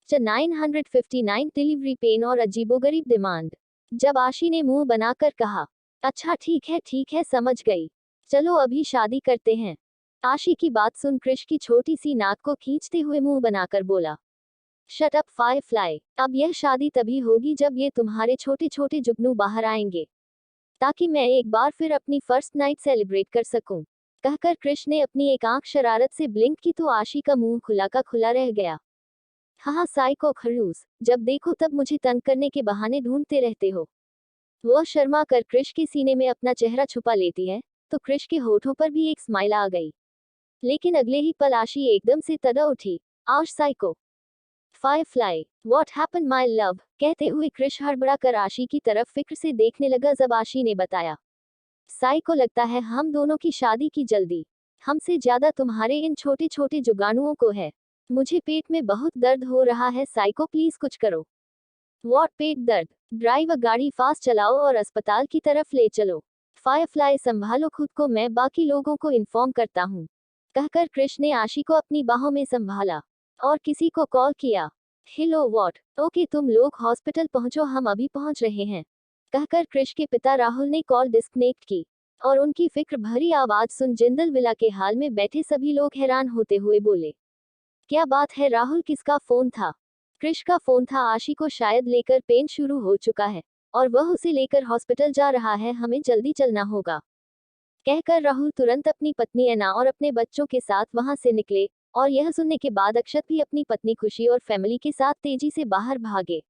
च 959 delivery pen और अजीबोगरीब डिमांड। जब आशी ने मुंह बनाकर कहा, अच्छा ठीक है समझ गई, चलो अभी शादी करते हैं। आशी की बात सुन क्रिश की छोटी सी नाक को खींचते हुए मुंह बनाकर बोला, शट अप फायरफ्लाई, अब यह शादी तभी होगी जब ये तुम्हारे छोटे छोटे जुगनू बाहर आएंगे, ताकि मैं एक बार फिर अपनी फर्स्ट नाइट सेलिब्रेट कर सकूं। कहकर क्रिश ने अपनी एक आंख शरारत से ब्लिंक की तो आशी का मुंह खुला का खुला रह गया। हाँ साइको खड़ूस, जब देखो तब मुझे तंग करने के बहाने ढूंढते रहते हो। वह शर्मा कर क्रिश के सीने में अपना चेहरा छुपा लेती है, तो क्रिश के होठों पर भी एक स्माइल आ गई। लेकिन अगले ही पल आशी एकदम से तदा उठी। Ouch psycho firefly, what happen my love, कहते हुए क्रिश हड़बड़ा कर आशी की तरफ फिक्र से देखने लगा। जब आशी ने बताया, साइको लगता है हम दोनों की शादी की जल्दी, हमसे ज्यादा तुम्हारे इन छोटे छोटे जुगानुओं को है। मुझे पेट में बहुत दर्द हो रहा है साइको, प्लीज कुछ करो। व्हाट पेट दर्द, ड्राइव गाड़ी फास्ट चलाओ और अस्पताल की तरफ ले चलो। फायरफ्लाई संभालो खुद को, मैं बाकी लोगों को इन्फॉर्म करता हूँ। कहकर क्रिश ने आशी को अपनी बाहों में संभाला और किसी को कॉल किया। हेलो व्हाट, ओके तुम लोग हॉस्पिटल पहुंचो, हम अभी पहुंच रहे हैं। कहकर क्रिश के पिता राहुल ने कॉल डिस्कनेक्ट की और उनकी फिक्र भरी आवाज सुन जिंदल विला के हाल में बैठे सभी लोग हैरान होते हुए बोले, क्या बात है राहुल, किसका फोन था? क्रिश का फोन था, आशी को शायद लेकर पेन शुरू हो चुका है और वह उसे लेकर हॉस्पिटल जा रहा है, हमें जल्दी चलना होगा। कहकर राहुल तुरंत अपनी पत्नी ऐना और अपने बच्चों के साथ वहां से निकले और यह सुनने के बाद अक्षत भी अपनी पत्नी खुशी और फैमिली के साथ तेजी से बाहर भागे।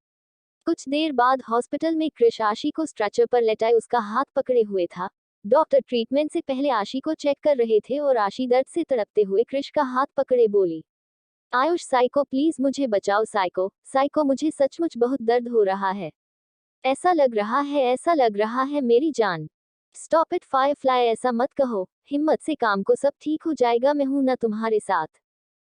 कुछ देर बाद हॉस्पिटल में क्रिश आशी को स्ट्रेचर पर लेटाए उसका हाथ पकड़े हुए था। डॉक्टर ट्रीटमेंट से पहले आशी को चेक कर रहे थे और आशी दर्द से तड़पते हुए क्रिश का हाथ पकड़े बोली, आयुष साइको प्लीज मुझे बचाओ साइको, साइको मुझे सचमुच बहुत दर्द हो रहा है। ऐसा लग रहा है मेरी जान। स्टॉप इट फायरफ्लाई, ऐसा मत कहो, हिम्मत से काम को, सब ठीक हो जाएगा, मैं हूं ना तुम्हारे साथ।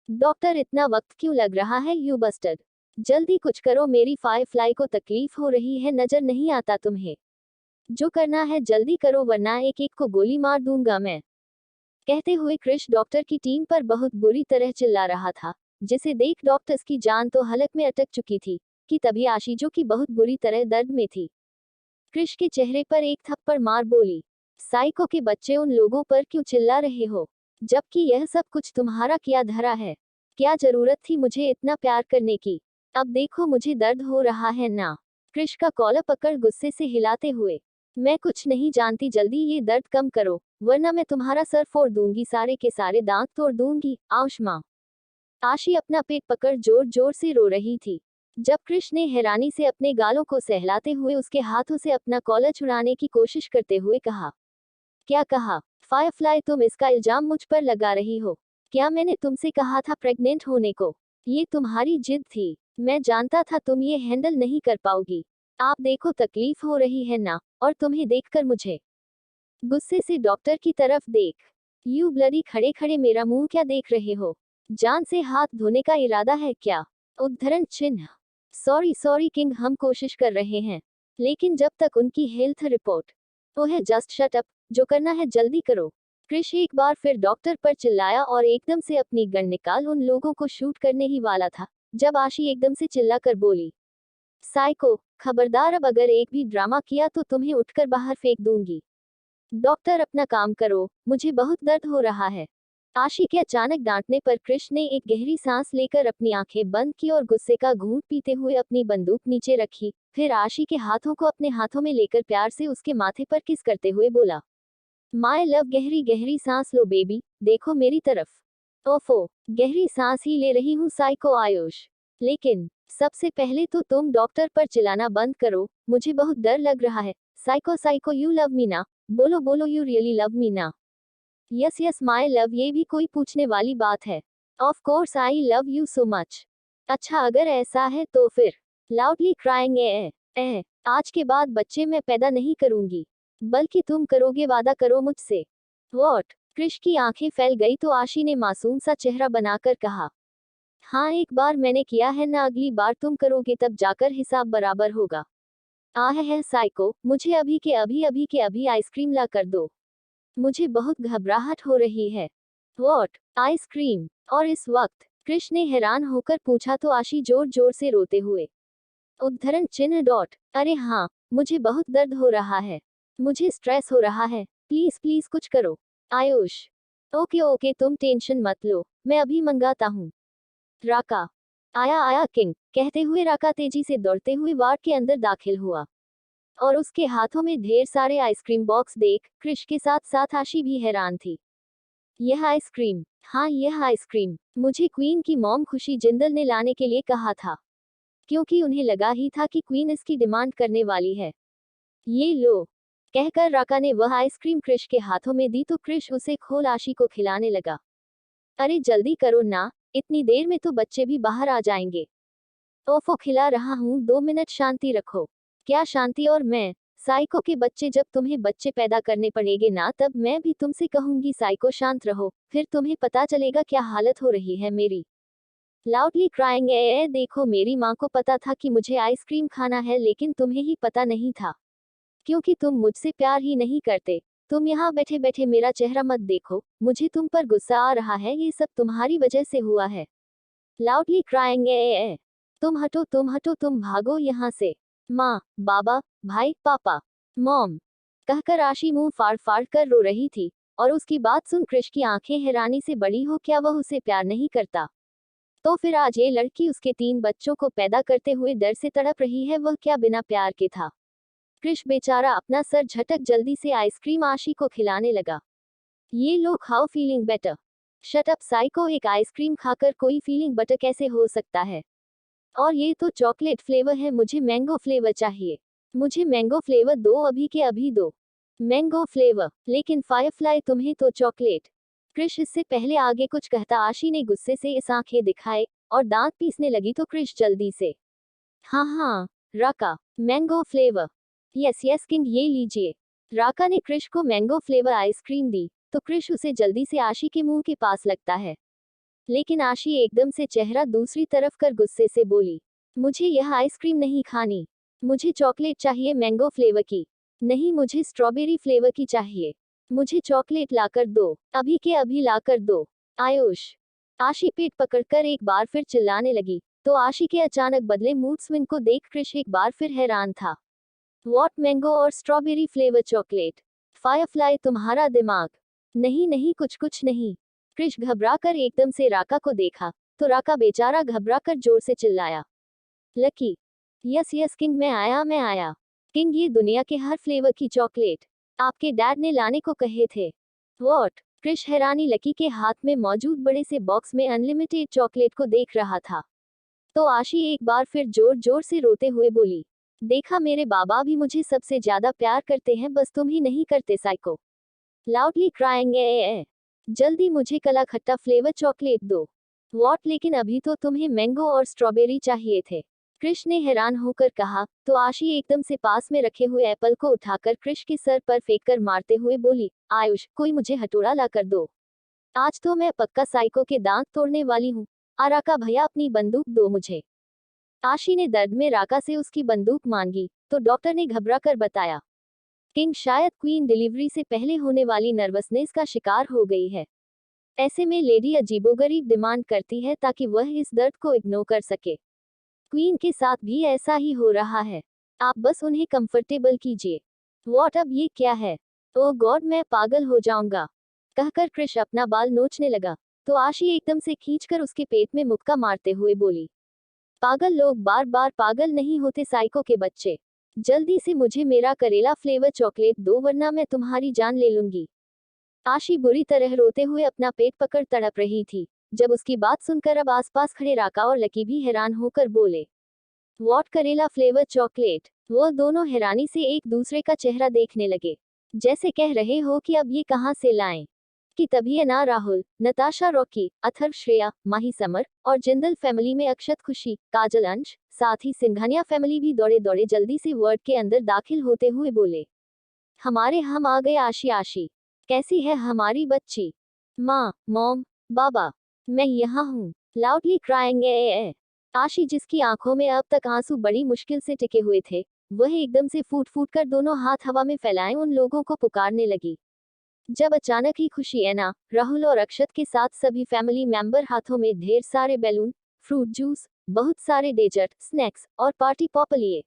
डॉक्टर इतना वक्त क्यों लग रहा है यू बस्टर्ड, जल्दी कुछ करो, मेरी फायरफ्लाई को तकलीफ हो रही है, नजर नहीं आता तुम्हें? जो करना है जल्दी करो वरना एक एक को गोली मार दूंगा मैं। कहते हुए क्रिश डॉक्टर की टीम पर बहुत बुरी तरह चिल्ला रहा था, जिसे देख डॉक्टर्स की जान तो हलक में अटक चुकी थी कि तभी आशी जो कि बहुत बुरी तरह दर्द में थी, क्रिश के चेहरे पर एक थप्पड़ मार बोली, साइको के बच्चे, उन लोगों पर क्यों चिल्ला रहे हो, जबकि यह सब कुछ तुम्हारा क्या धरा है? क्या जरूरत थी मुझे इतना प्यार करने की? अब देखो मुझे दर्द हो रहा है ना। क्रिश का कॉलर पकड़ गुस्से से हिलाते हुए, मैं कुछ नहीं जानती, जल्दी ये दर्द कम करो वरना मैं तुम्हारा सर फोड़ दूंगी, सारे के सारे दांत तोड़ दूंगी। आउश माँ। आशी अपना पेट पकड़ जोर जोर से रो रही थी। जब क्रिश ने हैरानी से अपने गालों को सहलाते हुए उसके हाथों से अपना कॉलर छुड़ाने की कोशिश करते हुए कहा, क्या कहा? फायरफ्लाई तुम इसका इल्जाम मुझ पर लगा रही हो? क्या मैंने तुमसे कहा था प्रेग्नेंट होने को? ये तुम्हारी जिद थी, मैं जानता था तुम ये हैंडल नहीं कर पाओगी। आप देखो तकलीफ हो रही है ना, और तुम्हें देखकर मुझे। गुस्से से डॉक्टर की तरफ देख, यू ब्लडी खड़े खड़े मेरा मुंह क्या देख रहे हो? जान से हाथ धोने का इरादा है क्या? उद्धरण चिन्ह। सॉरी किंग, हम कोशिश कर रहे हैं, लेकिन जब तक उनकी हेल्थ रिपोर्ट तो है, जस्ट शट अप, जो करना है जल्दी करो। क्रिश एक बार फिर डॉक्टर पर चिल्लाया और एकदम से अपनी गन निकाल उन लोगों को शूट करने ही वाला था, जब आशी एकदम से चिल्लाकर बोली, साइको खबरदार, अब अगर एक भी ड्रामा किया तो तुम्हें उठकर बाहर फेंक दूंगी। डॉक्टर अपना काम करो, मुझे बहुत दर्द हो रहा है। आशी के अचानक डांटने पर क्रिश ने एक गहरी सांस लेकर अपनी आंखें बंद की और गुस्से का घूंट पीते हुए अपनी बंदूक नीचे रखी, फिर आशी के हाथों को अपने हाथों में लेकर प्यार से उसके माथे पर किस करते हुए बोला, माय लव, गहरी गहरी सांस लो बेबी, देखो मेरी तरफ। ओफो, गहरी सांस ही ले रही हूँ साइको आयुष, लेकिन सबसे पहले तो तुम डॉक्टर पर चिल्लाना बंद करो, मुझे बहुत डर लग रहा है। साइको यू लव मी ना, बोलो बोलो यू रियली लव मी ना? यस माय लव, ये भी कोई पूछने वाली बात है? Of course I love you so much. अच्छा अगर ऐसा है तो फिर लाउडली क्राइंग ए आज के बाद बच्चे मैं पैदा नहीं करूंगी, बल्कि तुम करोगे, वादा करो मुझसे। व्हाट? क्रिश की आंखें फैल गई तो आशी ने मासूम सा चेहरा बनाकर कहा, हाँ एक बार मैंने किया है ना, अगली बार तुम करोगे तब जाकर हिसाब बराबर होगा। आह है साइको, मुझे अभी के अभी आइसक्रीम ला कर दो, मुझे बहुत घबराहट हो रही है। व्हाट? आइसक्रीम? और इस वक्त कृष ने हैरान होकर पूछा तो आशी जोर जोर से रोते हुए। उद्धरण चिन्ह डॉट। अरे हाँ, मुझे बहुत दर्द हो रहा है, मुझे स्ट्रेस हो रहा है, प्लीज प्लीज कुछ करो। आयुष। ओके ओके तुम टेंशन मत लो, मैं अभी मंगाता हूँ। राका। आया आया किंग, कहते हुए राका तेजी से दौड़ते हुए वार्ड के अंदर दाखिल हुआ और उसके हाथों में ढेर सारे आइसक्रीम बॉक्स देख कृष के साथ साथ आशी भी हैरान थी। यह आइसक्रीम, हाँ यह आइसक्रीम, मुझे क्वीन की मॉम खुशी जिंदल ने लाने के लिए कहा था, क्योंकि उन्हें लगा ही था कि क्वीन इसकी डिमांड करने वाली है। ये लो, कहकर राका ने वह आइसक्रीम कृष के हाथों में दी तो कृष उसे खोल आशी को खिलाने लगा। अरे जल्दी करो ना, इतनी देर में तो बच्चे भी बाहर आ जाएंगे। ओफो खिला रहा हूँ, 2 मिनट शांति रखो। क्या शांति? और मैं साइको के बच्चे, जब तुम्हें बच्चे पैदा करने पड़ेंगे ना तब मैं भी तुमसे कहूंगी साइको शांत रहो, फिर तुम्हें पता चलेगा क्या हालत हो रही है मेरी। लाउडली क्राइंग ए देखो मेरी माँ को पता था कि मुझे आइसक्रीम खाना है लेकिन तुम्हें ही पता नहीं था, क्योंकि तुम मुझसे प्यार ही नहीं करते। तुम यहाँ बैठे बैठे मेरा चेहरा मत देखो, मुझे तुम पर गुस्सा आ रहा है, ये सब तुम्हारी वजह से हुआ है। लाउडली क्राइंग ए तुम हटो तुम हटो, तुम भागो यहाँ से। माँ, बाबा, भाई, पापा, मॉम, कहकर आशी मुंह फाड़ फाड़ कर रो रही थी और उसकी बात सुन कृष की आंखें हैरानी से बड़ी हो, क्या वह उसे प्यार नहीं करता? तो फिर आज ये लड़की उसके 3 बच्चों को पैदा करते हुए डर से तड़प रही है, वह क्या बिना प्यार के था? कृष बेचारा अपना सर झटक जल्दी से आइसक्रीम आशी को खिलाने लगा। ये लो खाओ, feeling better. Shut up psycho, एक आइसक्रीम खाकर कोई फीलिंग बेटर कैसे हो सकता है? और ये तो चॉकलेट फ्लेवर है, मुझे मैंगो फ्लेवर चाहिए। मुझे मैंगो फ्लेवर दो, अभी के अभी दो। मैंगो फ्लेवर, लेकिन फायरफ्लाई तुम्हें तो चॉकलेट। कृष इससे पहले आगे कुछ कहता आशी ने गुस्से से इस आंखें दिखाए और दांत पीसने लगी तो कृष जल्दी से, हाँ हाँ Raka, mango flavour. Yes yes king, ये लीजिए। राका ने कृष को मैंगो फ्लेवर आइसक्रीम दी तो कृष उसे जल्दी से आशी के मुंह के पास लगता है, लेकिन आशी एकदम से चेहरा दूसरी तरफ कर गुस्से से बोली, मुझे यह आइसक्रीम नहीं खानी, मुझे चॉकलेट चाहिए, मैंगो फ्लेवर की नहीं, मुझे स्ट्रॉबेरी फ्लेवर की चाहिए। मुझे चॉकलेट लाकर दो, अभी के अभी लाकर दो। आयुष। आशी पेट पकड़कर एक बार फिर चिल्लाने लगी तो आशी के अचानक बदले मूड स्विंग को देख कृष एक बार फिर हैरान था। वॉट, मैंगो और स्ट्रॉबेरी फ्लेवर चॉकलेट? फायरफ्लाई तुम्हारा दिमाग? नहीं नहीं, कुछ कुछ नहीं। कृष घबराकर एकदम से राका को देखा तो राका बेचारा घबराकर जोर से चिल्लाया, लकी। यस यस किंग, मैं आया किंग, ये दुनिया के हर फ्लेवर की चॉकलेट आपके डैड ने लाने को कहे थे। वॉट? कृष हैरानी लकी के हाथ में मौजूद बड़े से बॉक्स में अनलिमिटेड चॉकलेट को देख रहा था। तो आशी एक बार फिर जोर जोर से रोते हुए बोली, देखा, मेरे बाबा भी मुझे सबसे ज्यादा प्यार करते हैं, बस तुम ही नहीं करते साइको। लाउडली क्राइंग ए जल्दी मुझे कला खट्टा फ्लेवर चॉकलेट दो। वॉट? लेकिन अभी तो तुम्हें मैंगो और स्ट्रॉबेरी चाहिए थे, कृष ने हैरान होकर कहा तो आशी एकदम से पास में रखे हुए एप्पल को उठाकर कृष के सर पर फेंककर मारते हुए बोली, आयुष, कोई मुझे हथौड़ा ला कर दो, आज तो मैं पक्का साइको के दांत तोड़ने वाली हूँ। राका भैया, अपनी बंदूक दो मुझे। आशी ने दर्द में राका से उसकी बंदूक मांगी तो डॉक्टर ने घबरा कर बताया, किंग शायद क्वीन डिलीवरी से पहले होने वाली नर्वसनेस का शिकार हो गई है। ऐसे में लेडी अजीबोगरीब डिमांड करती है ताकि वह इस दर्द को इग्नोर कर सके। क्वीन के साथ भी ऐसा ही हो रहा है, आप बस उन्हें कंफर्टेबल कीजिए। वॉट? अब ये क्या है? ओ गॉड, मैं पागल हो जाऊंगा, कहकर कृष अपना बाल नोचने लगा तो आशी एकदम से खींचकर उसके पेट में मुक्का मारते हुए बोली, पागल लोग बार बार पागल नहीं होते साइको के बच्चे, जल्दी से मुझे मेरा करेला फ्लेवर चॉकलेट दो वरना मैं तुम्हारी जान ले लूंगी। आशी बुरी तरह रोते हुए अपना पेट पकड़ तड़प रही थी। जब उसकी बात सुनकर अब आसपास खड़े राका और लकी भी हैरान होकर बोले, वॉट, करेला फ्लेवर चॉकलेट? वो दोनों हैरानी से एक दूसरे का चेहरा देखने लगे, जैसे कह रहे हो कि अब ये कहाँ से लाएं। कि तभी ना राहुल, नताशा, रॉकी, अथर्व, श्रेया, माही, समर और जिंदल फैमिली में अक्षत, खुशी, काजल, अंश, साथ ही सिंघानिया फैमिली भी दौड़े दौड़े जल्दी से वर्ड के अंदर दाखिल होते हुए बोले, हम आ गए। आशी आशी, कैसी है हमारी बच्ची? माँ, मॉम, बाबा, मैं यहाँ हूँ। लाउडली क्राइंग ए आशी, जिसकी आंखों में अब तक आंसू बड़ी मुश्किल से टिके हुए थे, वह एकदम से फूट फूट कर दोनों हाथ हवा में फैलाए उन लोगों को पुकारने लगी, जब अचानक ही खुशी एना, राहुल और अक्षत के साथ सभी फैमिली मेंबर हाथों में ढेर सारे बैलून, फ्रूट जूस, बहुत सारे डेजर्ट, स्नैक्स और पार्टी पॉप लिए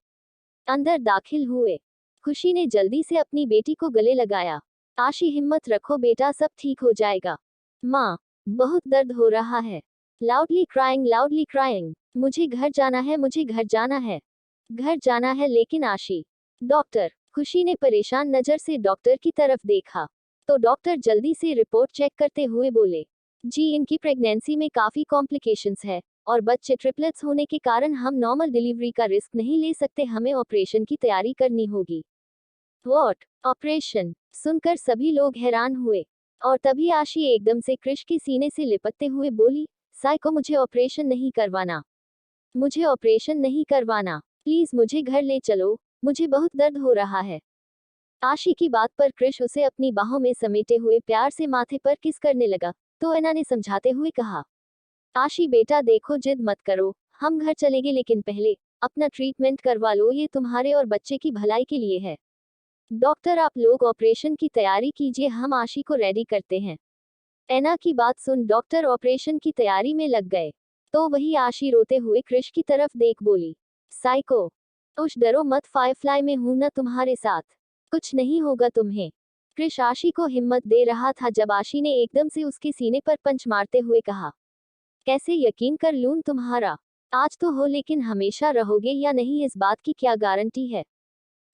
अंदर दाखिल हुए। खुशी ने जल्दी से अपनी बेटी को गले लगाया। आशी, हिम्मत रखो बेटा, सब ठीक हो जाएगा। माँ, बहुत दर्द हो रहा है। Loudly crying. मुझे घर जाना है, मुझे घर जाना है, घर जाना है। लेकिन आशी। डॉक्टर। खुशी ने परेशान नजर से डॉक्टर की तरफ देखा तो डॉक्टर जल्दी से रिपोर्ट चेक करते हुए बोले, जी इनकी प्रेगनेंसी में काफी कॉम्प्लिकेशंस है और बच्चे ट्रिपलेट्स होने के कारण हम नॉर्मल डिलीवरी का रिस्क नहीं ले सकते, हमें ऑपरेशन की तैयारी करनी होगी। व्हाट? ऑपरेशन? सुनकर सभी लोग हैरान हुए और तभी आशी एकदम से क्रिश के सीने से लिपटते हुए बोली, साइको, मुझे ऑपरेशन नहीं करवाना, मुझे ऑपरेशन नहीं करवाना, प्लीज मुझे घर ले चलो, मुझे बहुत दर्द हो रहा है। आशी की बात पर क्रिश उसे अपनी बाहों में समेटे हुए प्यार से माथे पर किस करने लगा तो एना ने समझाते हुए कहा, आशी बेटा देखो, जिद मत करो, हम घर चलेंगे लेकिन पहले अपना ट्रीटमेंट करवा लो, ये तुम्हारे और बच्चे की भलाई के लिए है। डॉक्टर, आप लोग ऑपरेशन की तैयारी कीजिए, हम आशी को रेडी करते हैं। एना की बात सुन डॉक्टर ऑपरेशन की तैयारी में लग गए तो वही आशी रोते हुए क्रिश की तरफ देख बोली, साइको, उश डरो मत, फायरफ्लाई में हूं ना तुम्हारे साथ, कुछ नहीं होगा तुम्हें। क्रिश आशी को हिम्मत दे रहा था जब आशी ने एकदम से उसके सीने पर पंच मारते हुए कहा, कैसे यकीन कर लूं तुम्हारा? आज तो हो लेकिन हमेशा रहोगे या नहीं इस बात की क्या गारंटी है?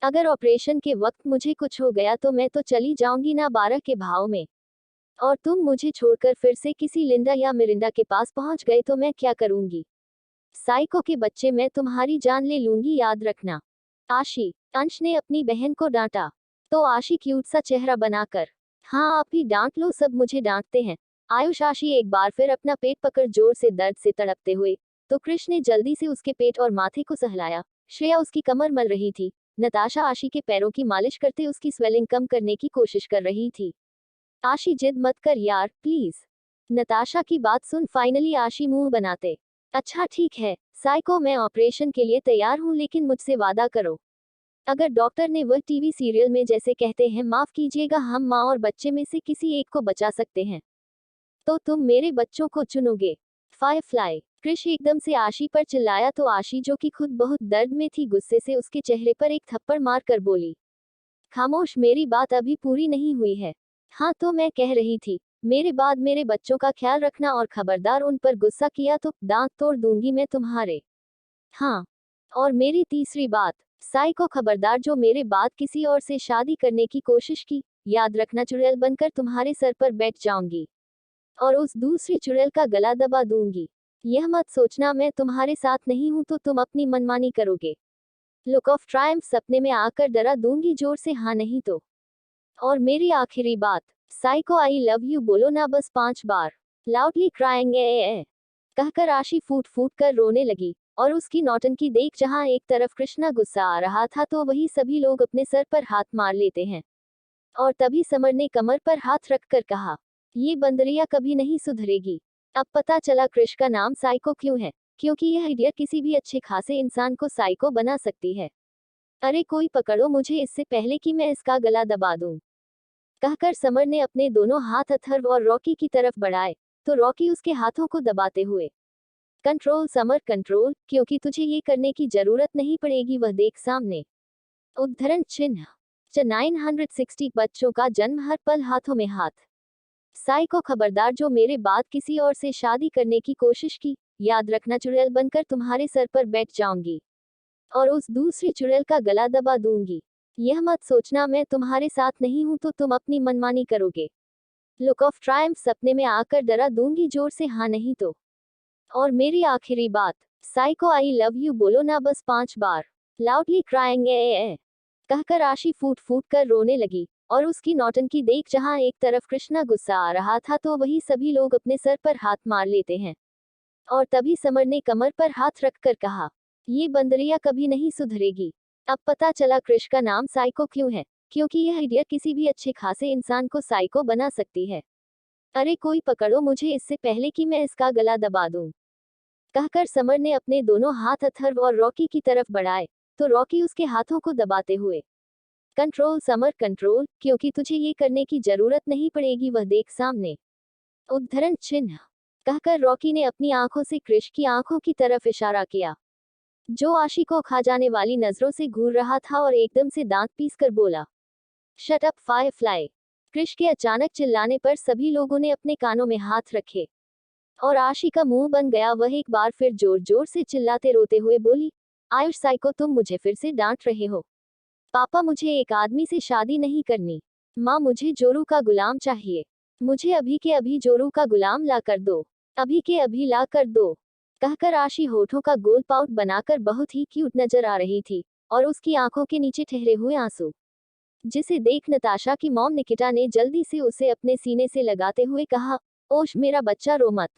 अगर ऑपरेशन के वक्त मुझे कुछ हो गया तो मैं तो चली जाऊंगी ना 12 के भाव में, और तुम मुझे छोड़कर फिर से किसी लिंडा या मिरिंडा के पास पहुंच गए तो मैं क्या करूंगी? साइको के बच्चे, मैं तुम्हारी जान ले लूंगी, याद रखना। आशी। अंश ने अपनी बहन को डांटा तो आशी क्यूट सा चेहरा बनाकर, हाँ आप ही डांट लो, सब मुझे डांटते हैं। आयुष। आशी एक बार फिर अपना पेट पकड़ जोर से दर्द से तड़पते हुए तो कृष्ण ने जल्दी से उसके पेट और माथे को सहलाया। श्रेया उसकी कमर मल रही थी। नताशा आशी के पैरों की मालिश करते उसकी स्वेलिंग कम करने की कोशिश कर रही थी। आशी, जिद मत कर यार, प्लीज। नताशा की बात सुन फाइनली आशी मुंह बनाते, अच्छा ठीक है साइको, मैं ऑपरेशन के लिए तैयार हूँ लेकिन मुझसे वादा करो, अगर डॉक्टर ने वह टीवी सीरियल में जैसे कहते हैं, माफ कीजिएगा, हम माँ और बच्चे में से किसी एक को बचा सकते हैं, तो तुम मेरे बच्चों को चुनोगे? फायरफ्लाई। कृष एकदम से आशी पर चिल्लाया तो आशी जो कि खुद बहुत दर्द में थी गुस्से से उसके चेहरे पर एक थप्पड़ मार कर बोली, खामोश, मेरी बात अभी पूरी नहीं हुई है। हाँ तो मैं कह रही थी, मेरे बाद मेरे बच्चों का ख्याल रखना और खबरदार उन पर गुस्सा किया तो दांत तोड़ दूंगी मैं तुम्हारे। हाँ, और मेरी तीसरी बात, साइको खबरदार, जो मेरे बाद किसी और से शादी करने की कोशिश की, याद रखना चुड़ैल बनकर तुम्हारे सर पर बैठ जाऊंगी और उस दूसरी चुड़ैल का गला दबा दूंगी। यह मत सोचना मैं तुम्हारे साथ नहीं हूं तो तुम अपनी मनमानी करोगे। लुक ऑफ ट्रायम्फ सपने में आकर डरा दूंगी जोर से, हाँ नहीं तो। और मेरी आखिरी बात, साइको, आई लव यू बोलो ना बस 5 बार। लाउडली क्राइंग ए कहकर आशी फूट फूट कर रोने लगी और उसकी नौटंकी देख जहां एक तरफ कृष्णा गुस्सा आ रहा था तो वही सभी लोग अपने सर पर हाथ मार लेते हैं। और तभी समर ने कमर पर हाथ रखकर कहा, ये बंदरिया कभी नहीं सुधरेगी। अब पता चला कृष का नाम साइको क्यों है, क्योंकि यह आइडिया किसी भी अच्छे खासे इंसान को साइको बना सकती है। अरे कोई पकड़ो मुझे इससे पहले कि मैं इसका गला दबा दूं। कहकर समर ने अपने दोनों हाथ अथर्व और रॉकी की तरफ बढ़ाए तो रॉकी उसके हाथों को दबाते हुए, कंट्रोल समर कंट्रोल, क्योंकि तुझे ये करने की जरूरत नहीं पड़ेगी, वह देख सामने। उद्धरण चिन्ह 960 बच्चों का जन्म, हर पल हाथों में हाथ। साइको खबरदार, जो मेरे बाद किसी और से शादी करने की कोशिश की, याद रखना चुड़ैल बनकर तुम्हारे सर पर बैठ जाऊंगी और उस दूसरी चुड़ैल का गला दबा दूंगी। यह मत सोचना मैं तुम्हारे साथ नहीं हूं तो तुम अपनी मनमानी करोगे। लुक ऑफ ट्रायम्फ सपने में आकर डरा दूंगी जोर से, हाँ नहीं तो। और मेरी आखिरी बात, साइको, आई लव यू बोलो ना बस 5 बार। लाउडली क्राइंग ए कहकर आशी फूट फूट कर रोने लगी और उसकी नौटंकी देख जहां एक तरफ कृष्णा गुस्सा आ रहा था तो वही सभी लोग अपने सर पर हाथ मार लेते हैं। और तभी समर ने कमर पर हाथ रखकर कहा, ये बंदरिया कभी नहीं सुधरेगी। अब पता चला कृष का नाम साइको क्यों है, क्योंकि यह आइडिया किसी भी अच्छे खासे इंसान को साइको बना सकती है। अरे कोई पकड़ो मुझे इससे पहले कि मैं इसका गला दबा दूं। कहकर समर ने अपने दोनों हाथ अथर्व और रॉकी की तरफ बढ़ाए तो रॉकी उसके हाथों को दबाते हुए, कंट्रोल समर कंट्रोल, क्योंकि तुझे ये करने की जरूरत नहीं पड़ेगी, वह देख सामने। उद्धरण चिन्ह कहकर रॉकी ने अपनी आंखों से क्रिश की आंखों की तरफ इशारा किया, जो आशी को खा जाने वाली नजरों से घूर रहा था, और एकदम से दांत पीसकर बोला, शट अप फायरफ्लाई। क्रिश के अचानक चिल्लाने पर सभी लोगों ने अपने कानों में हाथ रखे और आशी का मुंह बन गया। वह एक बार फिर जोर जोर से चिल्लाते रोते हुए बोली, आयुष साइको, तुम मुझे फिर से डांट रहे हो। पापा, मुझे एक आदमी से शादी नहीं करनी। माँ, मुझे जोरू का गुलाम चाहिए। मुझे अभी के अभी जोरू का गुलाम ला कर दो, अभी के अभी ला कर दो। कहकर आशी होठों का गोल पाउट बनाकर बहुत ही क्यूट नजर आ रही थी, और उसकी आंखों के नीचे ठहरे हुए आंसू, जिसे देख नताशा की मॉम निकिता ने जल्दी से उसे अपने सीने से लगाते हुए कहा, ओश मेरा बच्चा, रो मत।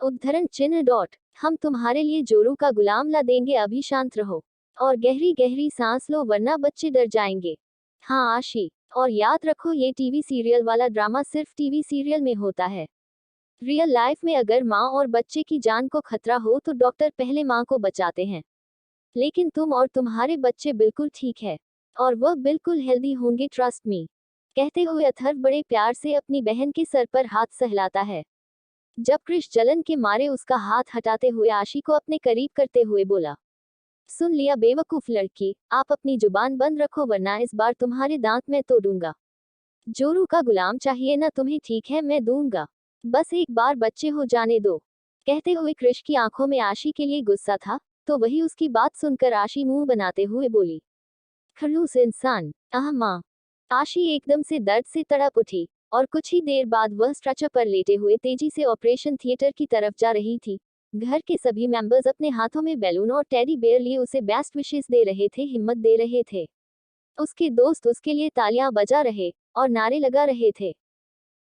उद्धरण चिन्ह डॉट, हम तुम्हारे लिए जोरू का गुलाम ला देंगे, अभी शांत रहो और गहरी गहरी सांस लो, वरना बच्चे डर जाएंगे। हाँ आशी, और याद रखो, ये टीवी सीरियल वाला ड्रामा सिर्फ टीवी सीरियल में होता है। रियल लाइफ में अगर माँ और बच्चे की जान को खतरा हो तो डॉक्टर पहले माँ को बचाते हैं। लेकिन तुम और तुम्हारे बच्चे बिल्कुल ठीक है, और वह बिल्कुल हेल्दी होंगे, ट्रस्ट मी। कहते हुए अथर्व बड़े प्यार से अपनी बहन के सर पर हाथ सहलाता है, जब क्रिश जलन के मारे उसका हाथ हटाते हुए आशी को अपने करीब करते हुए बोला, सुन लिया बेवकूफ लड़की, आप अपनी जुबान बंद रखो, वरना इस बार तुम्हारे दांत मैं तोड़ूंगा। जोरू का गुलाम चाहिए ना तुम्हें, ठीक है मैं दूंगा, बस एक बार बच्चे हो जाने दो। कहते हुए क्रिश की आंखों में आशी के लिए गुस्सा था, तो वही उसकी बात सुनकर आशी मुंह बनाते हुए बोली, खड़ूस इंसान, आह माँ। आशी एकदम से दर्द से तड़प उठी, और कुछ ही देर बाद वह स्ट्रेचर पर लेटे हुए तेजी से ऑपरेशन थिएटर की तरफ जा रही थी। घर के सभी मेंबर्स अपने हाथों में बैलून और टेडी बेयर लिए उसे बेस्ट विशेस दे रहे थे, हिम्मत दे रहे थे। उसके दोस्त उसके लिए तालियां बजा रहे और नारे लगा रहे थे,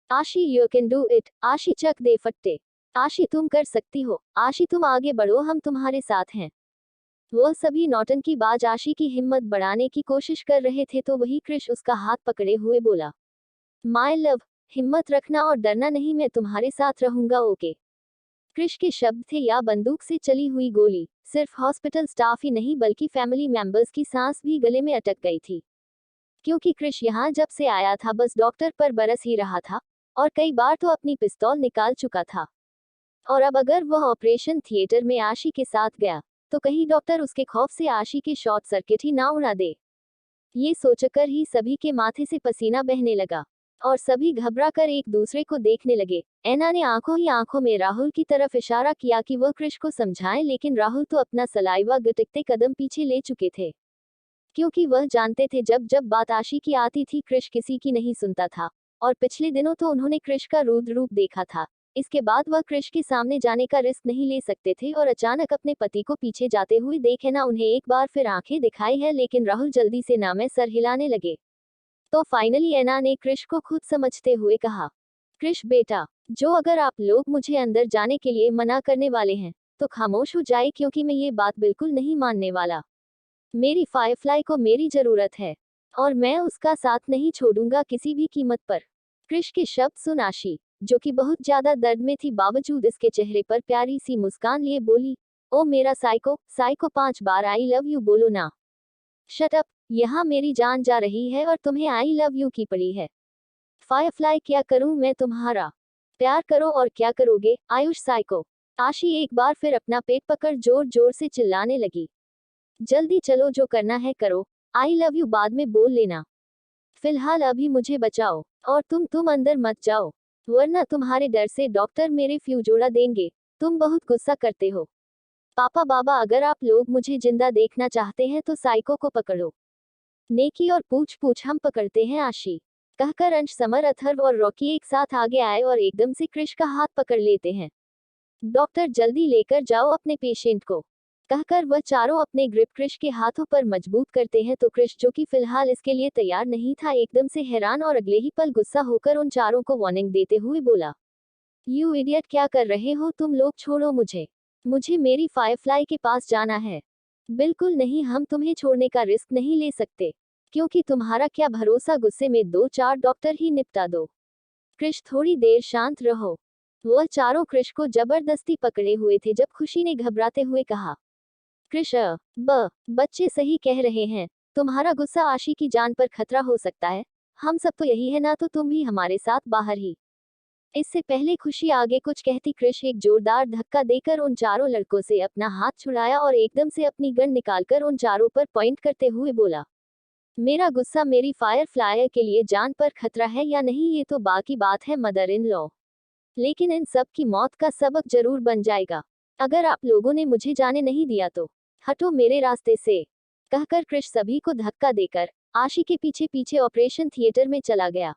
आशी यू कैन डू इट, आशी चक दे फट्टे, आशी तुम कर सकती हो, आशी तुम आगे बढ़ो, हम तुम्हारे साथ हैं। वह सभी नौटंकी बाज आशी की हिम्मत बढ़ाने की कोशिश कर रहे थे, तो वही क्रिश उसका हाथ पकड़े हुए बोला, माय लव, हिम्मत रखना और डरना नहीं, मैं तुम्हारे साथ रहूंगा, ओके। क्रिश के शब्द थे या बंदूक से चली हुई गोली। सिर्फ हॉस्पिटल स्टाफ ही नहीं बल्कि फैमिली मेंबर्स की सांस भी गले में अटक गई थी, क्योंकि क्रिश यहाँ जब से आया था बस डॉक्टर पर बरस ही रहा था, और कई बार तो अपनी पिस्तौल निकाल चुका था। और अब अगर वह ऑपरेशन थिएटर में आशी के साथ गया तो कहीं डॉक्टर उसके खौफ से आशी के शॉर्ट सर्किट ही ना उड़ा दे। ये सोचकर ही सभी के माथे से पसीना बहने लगा, और सभी घबरा कर एक दूसरे को देखने लगे। ऐना ने आंखों ही आंखों में राहुल की तरफ इशारा किया कि वह क्रिश को समझाएं, लेकिन राहुल तो अपना सलाइवा गटकते कदम पीछे ले चुके थे, क्योंकि वह जानते थे जब जब बात आशी की आती थी क्रिश किसी की नहीं सुनता था, और पिछले दिनों तो उन्होंने क्रिश का रुद्र रूप देखा था। इसके बाद वह क्रिश के सामने जाने का रिस्क नहीं ले सकते थे, और अचानक अपने पति को पीछे जाते हुए देखे ना उन्हें एक बार फिर आंखें दिखाई है, लेकिन राहुल जल्दी से ना में सर हिलाने लगे। तो फाइनली ऐना ने क्रिश को खुद समझते हुए कहा, क्रिश बेटा, जो अगर आप लोग मुझे अंदर जाने के लिए मना करने वाले हैं तो खामोश हो जाए, क्योंकि मैं ये बात बिल्कुल नहीं मानने वाला। मेरी फायरफ्लाई को मेरी जरूरत है, और मैं उसका साथ नहीं छोड़ूंगा किसी भी कीमत पर। क्रिश के शब्द सुन आशी, जो कि बहुत ज्यादा दर्द में थी, बावजूद इसके चेहरे पर प्यारी सी मुस्कान लिए बोली, ओ मेरा psycho, psycho 5 bar I love you बोलो ना। शट अप, यहाँ मेरी जान जा रही है और तुम्हें आई लव यू की पड़ी है। फायरफ्लाई, क्या करूं मैं तुम्हारा? प्यार करो और क्या करोगे, आयुष साइको। आशी एक बार फिर अपना पेट पकड़ जोर जोर से चिल्लाने लगी, जल्दी चलो, जो करना है करो, आई लव यू बाद में बोल लेना, फिलहाल अभी मुझे बचाओ, और तुम अंदर मत जाओ, वरना तुम्हारे डर से डॉक्टर मेरे फ्यूज उड़ा देंगे। तुम बहुत गुस्सा करते हो। पापा बाबा, अगर आप लोग मुझे जिंदा देखना चाहते हैं तो साइको को पकड़ो। नेकी और पूछ पूछ हम पकड़ते हैं, आशी। कहकर अंश, समर, अथर्व और रॉकी एक साथ आगे आए और एकदम से क्रिश का हाथ पकड़ लेते हैं। डॉक्टर, जल्दी लेकर जाओ अपने पेशेंट को। कहकर वह चारों अपने ग्रिप क्रिश के हाथों पर मजबूत करते हैं, तो क्रिश, जो कि फिलहाल इसके लिए तैयार नहीं था, एकदम से हैरान और अगले ही पल गुस्सा होकर उन चारों को वार्निंग देते हुए बोला, यू इडियट, क्या कर रहे हो तुम लोग, छोड़ो मुझे, मुझे मेरी फायरफ्लाई के पास जाना है। बिल्कुल नहीं, हम तुम्हें छोड़ने का रिस्क नहीं ले सकते, क्योंकि तुम्हारा क्या भरोसा, गुस्से में 2-4 डॉक्टर ही निपटा दो। क्रिश, थोड़ी देर शांत रहो। वह चारों क्रिश को जबरदस्ती पकड़े हुए थे, जब खुशी ने घबराते हुए कहा, क्रिश, बच्चे सही कह रहे हैं, तुम्हारा गुस्सा आशी की जान पर खतरा हो सकता है। हम सब तो यही है ना, तो तुम भी हमारे साथ बाहर ही। इससे पहले खुशी आगे कुछ कहती, कृष एक जोरदार धक्का देकर उन चारों लड़कों से अपना हाथ छुड़ाया और एकदम से अपनी गन निकालकर उन चारों पर पॉइंट करते हुए बोला, मेरा गुस्सा मेरी फायर फ्लायर के लिए जान पर खतरा है या नहीं ये तो बाकी बात है मदर इन लॉ, लेकिन इन सब की मौत का सबक जरूर बन जाएगा। अगर आप लोगों ने मुझे जाने नहीं दिया तो हटो मेरे रास्ते से। कहकर कृष सभी को धक्का देकर आशी के पीछे पीछे ऑपरेशन थिएटर में चला गया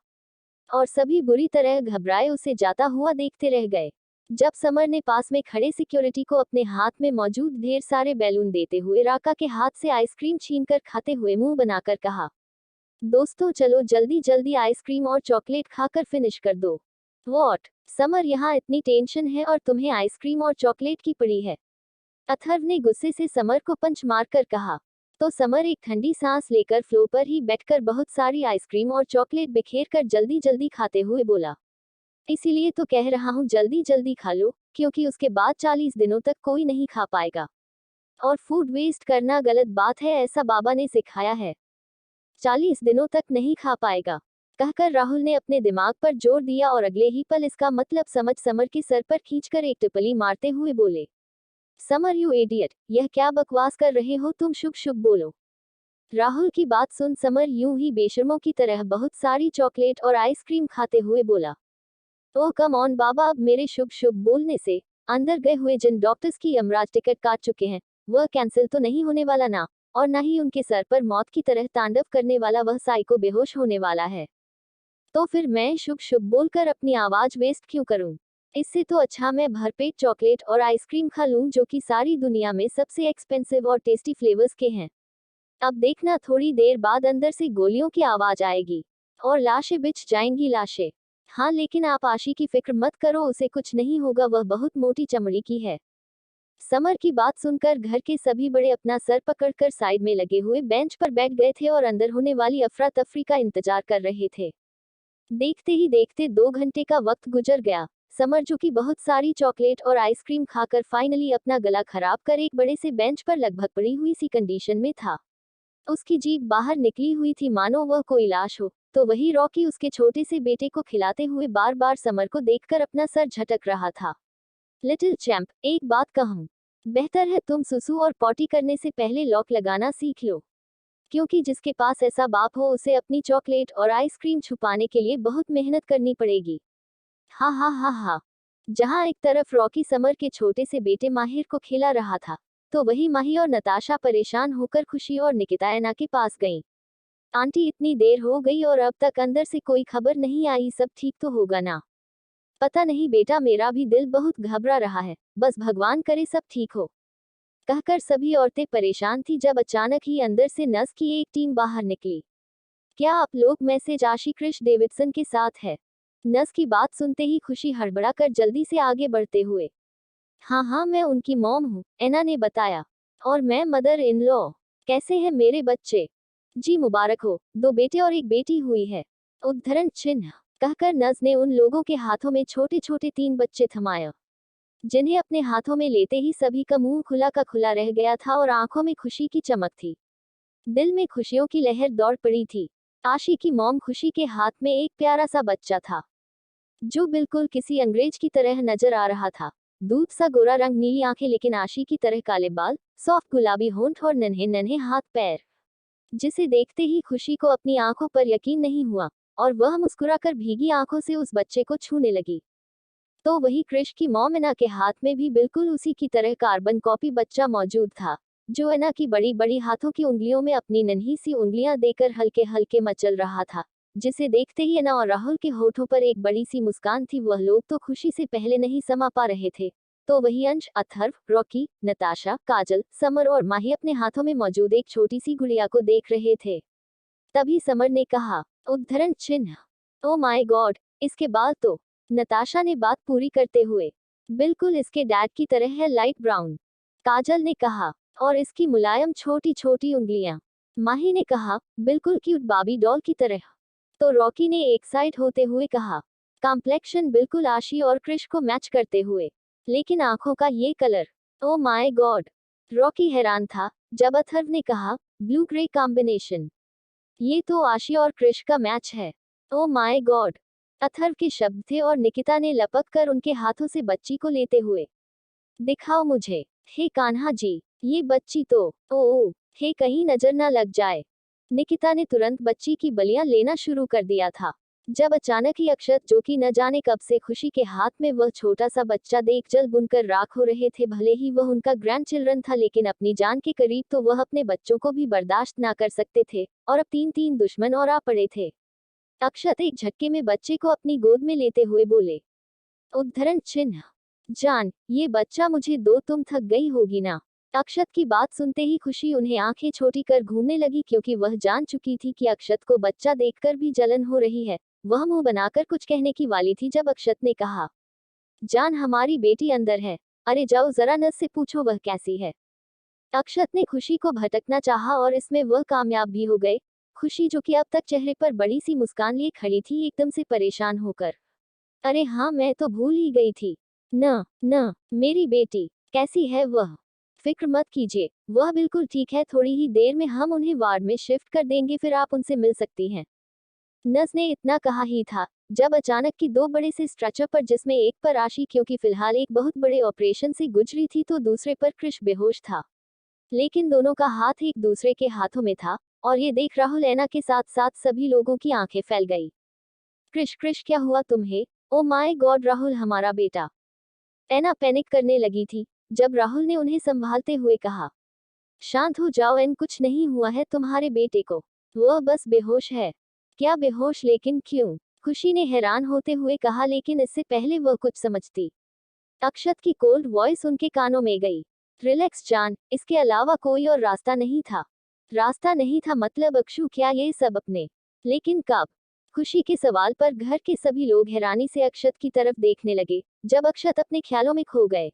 और सभी बुरी तरह घबराए उसे जाता हुआ देखते रह गए। जब समर ने पास में खड़े सिक्योरिटी को अपने हाथ में मौजूद ढेर सारे बैलून देते हुए राका के हाथ से आइसक्रीम छीनकर खाते हुए मुंह बनाकर कहा, दोस्तों चलो जल्दी जल्दी आइसक्रीम और चॉकलेट खाकर फिनिश कर दो। वॉट समर, यहाँ इतनी टेंशन है और तुम्हें आइसक्रीम और चॉकलेट की पड़ी है? अथर्व ने गुस्से से समर को पंच मारकर कहा। तो समर एक ठंडी सांस लेकर फ्लोर पर ही बैठकर बहुत सारी आइसक्रीम और चॉकलेट बिखेर कर जल्दी जल्दी खाते हुए बोला, इसीलिए तो कह रहा हूँ जल्दी जल्दी खा लो, क्योंकि उसके बाद 40 दिनों तक कोई नहीं खा पाएगा। और फूड वेस्ट करना गलत बात है, ऐसा बाबा ने सिखाया है। 40 दिनों तक नहीं खा पाएगा, कहकर राहुल ने अपने दिमाग पर जोर दिया और अगले ही पल इसका मतलब समझ समर के सर पर खींचकर एक टिप्पणी मारते हुए बोले, समर यू इडियट, यह क्या बकवास कर रहे हो तुम, शुभ शुभ बोलो। राहुल की बात सुन समर यूं ही बेशर्मों की तरह बहुत सारी चॉकलेट और आइसक्रीम खाते हुए बोला, ओह कम ऑन बाबा, अब मेरे शुभ शुभ बोलने से अंदर गए हुए जिन डॉक्टर्स की यमराज टिकट काट चुके हैं वह कैंसिल तो नहीं होने वाला ना, और न ही उनके सर पर मौत की तरह तांडव करने वाला वह साइको बेहोश होने वाला है। तो फिर मैं शुभ शुभ बोलकर अपनी आवाज वेस्ट क्यों करूं? इससे तो अच्छा मैं भरपेट चॉकलेट और आइसक्रीम खा लूं जो कि सारी दुनिया में सबसे एक्सपेंसिव और टेस्टी फ्लेवर्स के हैं। अब देखना थोड़ी देर बाद अंदर से गोलियों की आवाज आएगी और लाशें बिछ जाएंगी लाशें। हाँ लेकिन आप आशी की फिक्र मत करो, उसे कुछ नहीं होगा, वह बहुत मोटी चमड़ी की है। समर की बात सुनकर घर के सभी बड़े अपना सर पकड़कर साइड में लगे हुए बेंच पर बैठ गए थे और अंदर होने वाली अफरा तफरी का इंतजार कर रहे थे। देखते ही देखते 2 घंटे का वक्त गुजर गया। समर जो कि बहुत सारी चॉकलेट और आइसक्रीम खाकर फाइनली अपना गला खराब कर एक बड़े से बेंच पर लगभग पड़ी हुई सी कंडीशन में था। उसकी जीभ बाहर निकली हुई थी मानो वह कोई लाश हो, तो वही रॉकी उसके छोटे से बेटे को खिलाते हुए बार बार समर को देखकर अपना सर झटक रहा था। लिटिल चैंप, एक बात कहूं, बेहतर है तुम सुसु और पॉटी करने से पहले लॉक लगाना सीख लो, क्योंकि जिसके पास ऐसा बाप हो उसे अपनी चॉकलेट और आइसक्रीम छुपाने के लिए बहुत मेहनत करनी पड़ेगी। हा हा हा हा। जहां एक तरफ रॉकी समर के छोटे से बेटे माहिर को खिला रहा था, तो वही माही और नताशा परेशान होकर खुशी और निकिता ऐना के पास गईं। आंटी इतनी देर हो गई और अब तक अंदर से कोई खबर नहीं आई, सब ठीक तो होगा ना? पता नहीं बेटा, मेरा भी दिल बहुत घबरा रहा है, बस भगवान करे सब ठीक हो। कहकर सभी औरतें परेशान थी जब अचानक ही अंदर से नर्स की एक टीम बाहर निकली। क्या आप लोग मैसेज आशी क्रिश डेविडसन के साथ है? नर्स की बात सुनते ही खुशी हड़बड़ा कर जल्दी से आगे बढ़ते हुए, हाँ हाँ मैं उनकी मॉम हूँ, एना ने बताया। और मैं मदर इन लॉ। कैसे हैं मेरे बच्चे? जी मुबारक हो, 2 बेटे और 1 बेटी हुई है। उद्धरण चिन्ह कहकर नर्स ने उन लोगों के हाथों में छोटे छोटे 3 बच्चे थमाया, जिन्हें अपने हाथों में लेते ही सभी का मुंह खुला का खुला रह गया था और आंखों में खुशी की चमक थी। दिल में खुशियों की लहर दौड़ पड़ी थी। आशी की मॉम खुशी के हाथ में एक प्यारा सा बच्चा था, जो बिल्कुल किसी अंग्रेज की तरह नजर आ रहा था। दूध सा गोरा रंग, नीली आंखें, लेकिन आशी की तरह काले बाल, सॉफ्ट गुलाबी होंठ और नन्हे नन्हे हाथ पैर, जिसे देखते ही खुशी को अपनी आंखों पर यकीन नहीं हुआ और वह मुस्कुराकर भीगी आंखों से उस बच्चे को छूने लगी। तो वही क्रिश की मॉम एना के हाथ में भी बिल्कुल उसी की तरह कार्बन कॉपी बच्चा मौजूद था, जो एना की बड़ी बड़ी हाथों की उंगलियों में अपनी नन्ही सी उंगलियां देकर हल्के हल्के मचल रहा था, जिसे देखते ही एना और राहुल के होठों पर एक बड़ी सी मुस्कान थी। वह लोग तो खुशी से पहले नहीं समा पा रहे थे, तो वही अंश, अथर्व, रॉकी, नताशा, काजल, समर और माही अपने हाथों में मौजूद एक छोटी सी गुड़िया को देख रहे थे। तभी समर ने कहा, उद्धरण चिन्ह, ओ माय गॉड, इसके बाल तो। नताशा ने बात पूरी करते हुए, बिल्कुल इसके डैड की तरह है, लाइट ब्राउन। काजल ने कहा, और इसकी मुलायम छोटी छोटी उंगलियां। माही ने कहा, बिल्कुल क्यूट बाबी डॉल की तरह। तो रॉकी ने एक्साइट होते हुए कहा, कॉम्प्लेक्शन बिल्कुल आशी और क्रिश को मैच करते हुए, लेकिन आंखों का ये colour, oh my God. Rocky हैरान था जब अथर्व ने कहा, ब्लू ग्रे कॉम्बिनेशन, ये तो आशी और क्रिश का मैच है। ओ माय गॉड, अथर्व के शब्द थे और निकिता ने लपक कर उनके हाथों से बच्ची को लेते हुए, दिखाओ मुझे। हे कान्हा जी, ये बच्ची तो, ओ हे कहीं नजर न लग जाए। निकिता ने तुरंत बच्ची की बलियां लेना शुरू कर दिया था। जब अचानक ही अक्षत, जो कि न जाने कब से खुशी के हाथ में वह छोटा सा बच्चा देख जल बुनकर राख हो रहे थे, भले ही वह उनका ग्रैंड चिल्ड्रन था, लेकिन अपनी जान के करीब तो वह अपने बच्चों को भी बर्दाश्त ना कर सकते थे, और अब तीन तीन दुश्मन और आ पड़े थे। अक्षत एक झटके में बच्चे को अपनी गोद में लेते हुए बोले, उद्धरण चिन्ह, जान, ये बच्चा मुझे दो, तुम थक गई होगी ना। अक्षत की बात सुनते ही खुशी उन्हें आंखें छोटी कर घूमने लगी, क्योंकि वह जान चुकी थी कि अक्षत को बच्चा देखकर भी जलन हो रही है। वह मुंह बनाकर कुछ कहने की वाली थी जब अक्षत ने कहा, जान, हमारी बेटी अंदर है, अरे जाओ जरा नर्स से पूछो वह कैसी है। अक्षत ने खुशी को भटकना चाहा और इसमें वह कामयाब भी हो गए। खुशी, जो कि अब तक चेहरे पर बड़ी सी मुस्कान लिए खड़ी थी, एकदम से परेशान होकर, अरे हाँ, मैं तो भूल ही गई थी। न न मेरी बेटी कैसी है वह? फिक्र मत कीजिए, वह बिल्कुल ठीक है, थोड़ी ही देर में हम उन्हें वार्ड में शिफ्ट कर देंगे, फिर आप उनसे मिल सकती हैं। नर्स ने इतना कहा ही था जब अचानक की दो बड़े से स्ट्रेचर पर, जिसमें एक पर आशी, क्योंकि फिलहाल एक बहुत बड़े ऑपरेशन से गुजरी थी, तो दूसरे पर क्रिश बेहोश था। लेकिन दोनों का हाथ एक दूसरे के हाथों में था, और ये देख राहुल, ऐना के साथ साथ सभी लोगों की आंखें फैल गई। क्रिश, क्रिश, क्या हुआ तुम्हें? ओ माय गॉड राहुल, हमारा बेटा। ऐना पैनिक करने लगी थी जब राहुल ने उन्हें संभालते हुए कहा, शांत हो जाओ एन, कुछ नहीं हुआ है तुम्हारे बेटे को, वह बस बेहोश है। क्या बेहोश? लेकिन क्यों? खुशी ने हैरान होते हुए कहा, लेकिन इससे पहले वह कुछ समझती, अक्षत की कोल्ड वॉइस उनके कानों में गई, रिलैक्स जान, इसके अलावा कोई और रास्ता नहीं था। रास्ता नहीं था मतलब अक्षु, क्या ये सब अपने? लेकिन कब? खुशी के सवाल पर घर के सभी लोग हैरानी से अक्षत की तरफ देखने लगे, जब अक्षत अपने ख्यालों में खो गए।